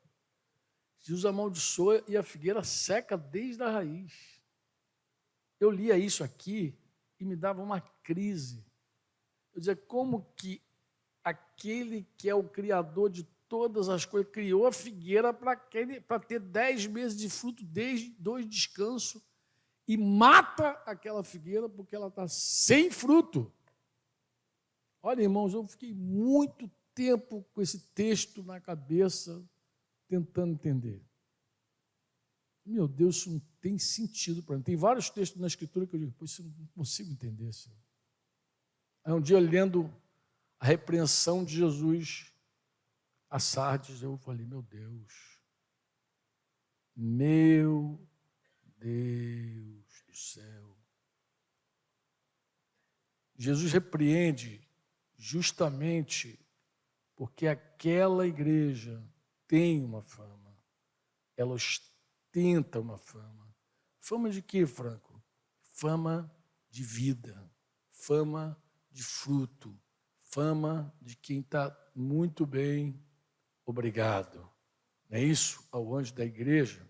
Jesus amaldiçoa e a figueira seca desde a raiz. Eu lia isso aqui e me dava uma crise. Eu dizia, como que aquele que é o Criador de todas as coisas criou a figueira para ter 10 meses de fruto desde 2 descansos e mata aquela figueira porque ela está sem fruto. Olha, irmãos, eu fiquei muito tempo com esse texto na cabeça, tentando entender. Meu Deus, isso não tem sentido para mim. Tem vários textos na Escritura que eu digo, isso eu não consigo entender, Senhor. Aí um dia, lendo a repreensão de Jesus a Sardes, eu falei, meu Deus do céu. Jesus repreende justamente porque aquela igreja tem uma fama, ela ostenta uma fama. Fama de quê, Franco? Fama de vida, fama de fruto, fama de quem está muito bem, obrigado. Não é isso? Ao anjo da igreja.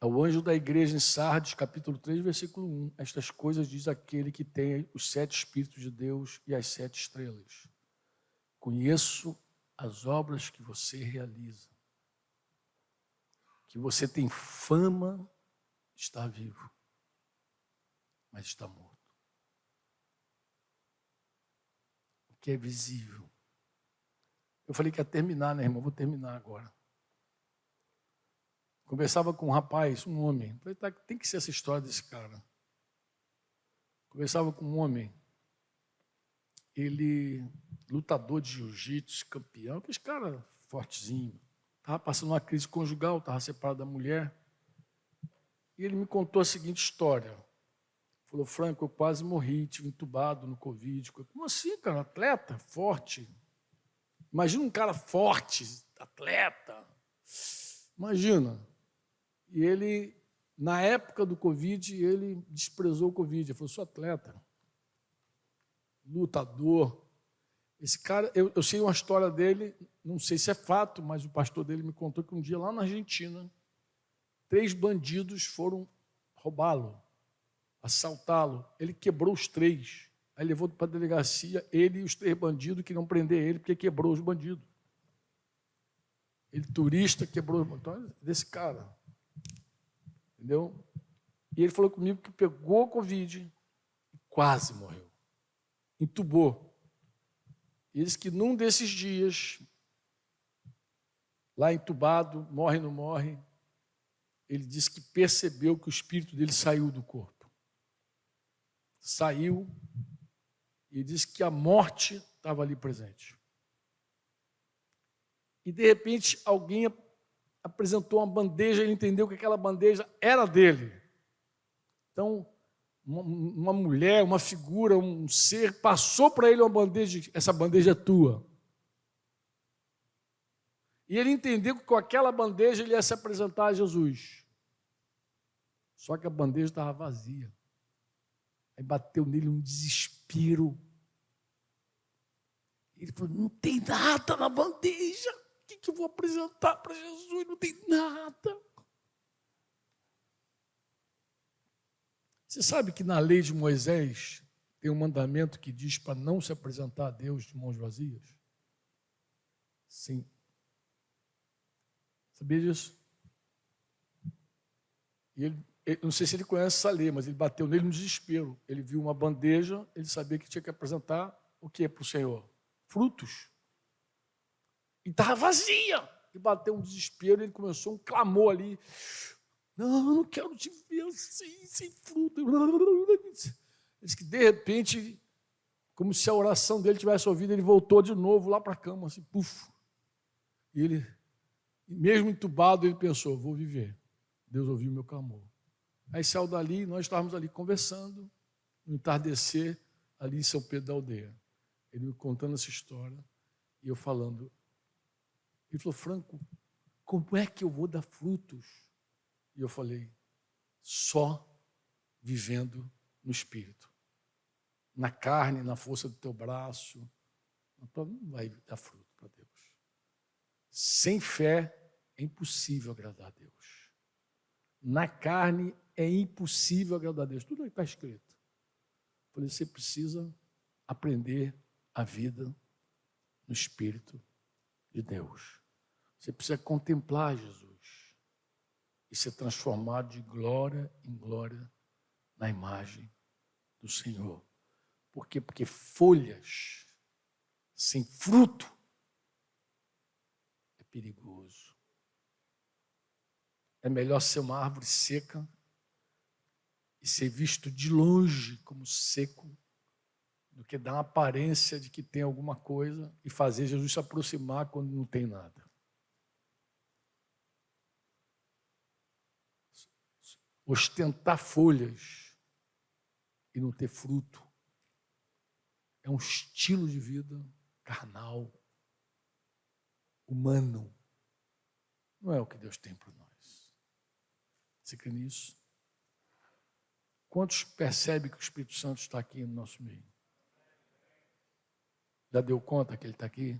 Ao anjo da igreja em Sardes, capítulo 3, versículo 1. Estas coisas diz aquele que tem os 7 Espíritos de Deus e as 7 estrelas. Conheço as obras que você realiza. Que você tem fama de estar vivo, mas está morto. O que é visível. Eu falei que ia terminar, né, irmão? Vou terminar agora. Conversava com um rapaz, um homem. Falei, tá, tem que ser essa história desse cara. Conversava com um homem. Ele, lutador de jiu-jitsu, campeão, aquele cara fortezinho. Estava passando uma crise conjugal, estava separado da mulher. E ele me contou a seguinte história. Falou, Franco, eu quase morri, tive entubado no Covid. Como assim, cara? Atleta, forte. Imagina um cara forte, atleta. Imagina. E ele, na época do Covid, ele desprezou o Covid. Ele falou, sou atleta, lutador. Esse cara, eu sei uma história dele, não sei se é fato, mas o pastor dele me contou que um dia lá na Argentina, 3 bandidos foram roubá-lo, assaltá-lo. Ele quebrou os 3. Aí levou para a delegacia, ele e os 3 bandidos queriam prender ele porque quebrou os bandidos. Ele, turista, quebrou os bandidos. Então, desse cara. Entendeu? E ele falou comigo que pegou a Covid e quase morreu. Entubou. E disse que num desses dias, lá entubado, morre, não morre, ele disse que percebeu que o espírito dele saiu do corpo. Saiu e disse que a morte estava ali presente. E, de repente, alguém apresentou uma bandeja, ele entendeu que aquela bandeja era dele. Então, uma mulher, uma figura, um ser, passou para ele uma bandeja, essa bandeja é tua. E ele entendeu que com aquela bandeja ele ia se apresentar a Jesus. Só que a bandeja estava vazia. Aí bateu nele um desespero. Ele falou, não tem nada na bandeja. O que eu vou apresentar para Jesus? Não tem nada. Você sabe que na lei de Moisés tem um mandamento que diz para não se apresentar a Deus de mãos vazias? Sim. Sabia disso? E ele, não sei se ele conhece essa lei, mas ele bateu nele no desespero. Ele viu uma bandeja, ele sabia que tinha que apresentar o que para o Senhor? Frutos. E estava vazia. E bateu um desespero, ele começou um clamor ali. Não, eu não quero te ver assim, sem fruto. Diz que, de repente, como se a oração dele tivesse ouvido, ele voltou de novo lá para a cama, assim, puf. E ele, mesmo entubado, ele pensou, vou viver. Deus ouviu o meu clamor. Aí saiu dali, nós estávamos ali conversando, no entardecer, ali em São Pedro da Aldeia. Ele me contando essa história, e eu falando, Ele falou, Franco, como é que eu vou dar frutos? E eu falei, só vivendo no Espírito. Na carne, na força do teu braço, não vai dar fruto para Deus. Sem fé é impossível agradar a Deus. Na carne é impossível agradar a Deus. Tudo aí está escrito. Eu falei, você precisa aprender a vida no Espírito de Deus. Você precisa contemplar Jesus e ser transformado de glória em glória na imagem do Senhor. Por quê? Porque folhas sem fruto é perigoso. É melhor ser uma árvore seca e ser visto de longe como seco do que dar uma aparência de que tem alguma coisa e fazer Jesus se aproximar quando não tem nada. Ostentar folhas e não ter fruto é um estilo de vida carnal, humano. Não é o que Deus tem para nós. Você crê nisso? Quantos percebem que o Espírito Santo está aqui no nosso meio? Já deu conta que ele está aqui?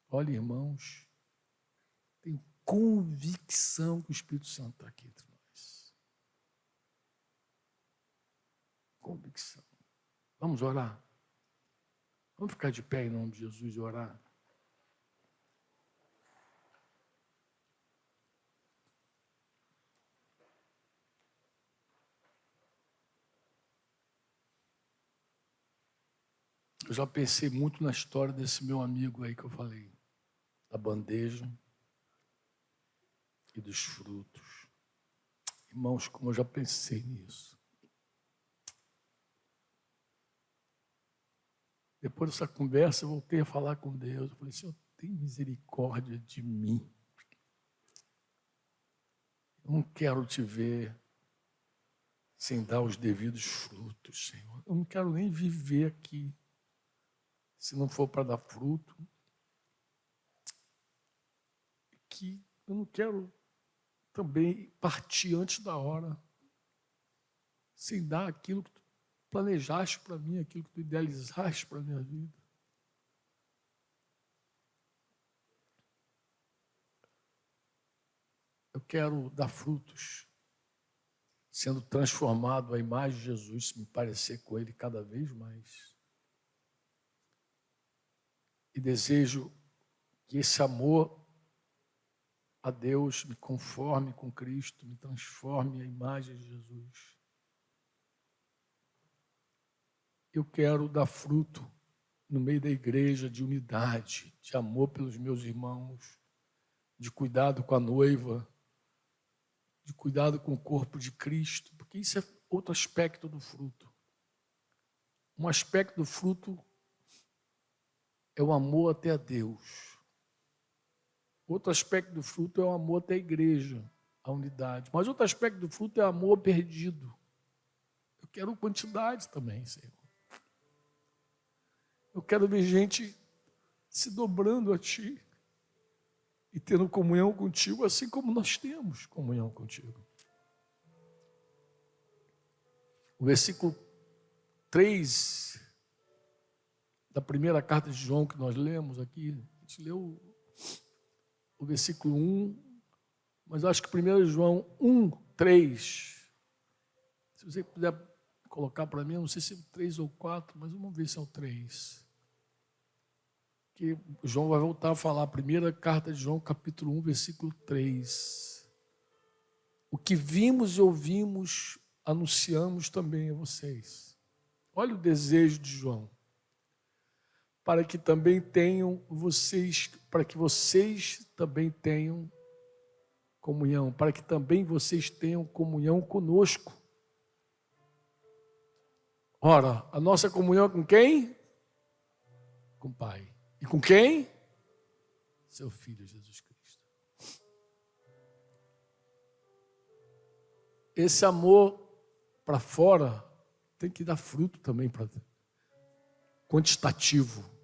Olha, irmãos, tenho convicção que o Espírito Santo está aqui entre nós. Convicção. Vamos orar? Vamos ficar de pé em nome de Jesus e orar? Eu já pensei muito na história desse meu amigo aí que eu falei, da bandeja e dos frutos. Irmãos, como eu já pensei nisso. Depois dessa conversa, eu voltei a falar com Deus. Eu falei, Senhor, tem misericórdia de mim. Eu não quero te ver sem dar os devidos frutos, Senhor. Eu não quero nem viver aqui se não for para dar fruto. Que eu não quero também partir antes da hora, sem dar aquilo que tu planejaste para mim, aquilo que tu idealizaste para a minha vida. Eu quero dar frutos, sendo transformado à imagem de Jesus, me parecer com Ele cada vez mais. E desejo que esse amor a Deus me conforme com Cristo, me transforme à imagem de Jesus. Eu quero dar fruto no meio da igreja de unidade, de amor pelos meus irmãos, de cuidado com a noiva, de cuidado com o corpo de Cristo, porque isso é outro aspecto do fruto. Um aspecto do fruto é o amor até a Deus. Outro aspecto do fruto é o amor até a igreja, a unidade. Mas outro aspecto do fruto é o amor perdido. Eu quero quantidade também, Senhor. Eu quero ver gente se dobrando a Ti e tendo comunhão contigo, assim como nós temos comunhão contigo. O versículo 3 da primeira carta de João que nós lemos aqui, a gente leu o versículo 1, mas acho que 1 João 1, 3. Se você puder colocar para mim, eu não sei se é o 3 ou 4, mas vamos ver se é o 3. Que João vai voltar a falar, a primeira carta de João, capítulo 1, versículo 3. O que vimos e ouvimos, anunciamos também a vocês. Olha o desejo de João. Para que também tenham vocês, para que vocês também tenham comunhão, para que também vocês tenham comunhão conosco. Ora, a nossa comunhão é com quem? Com o Pai. E com quem? Seu Filho, Jesus Cristo. Esse amor para fora tem que dar fruto também, quantitativo.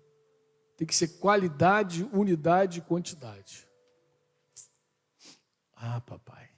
Tem que ser qualidade, unidade e quantidade. Ah, papai.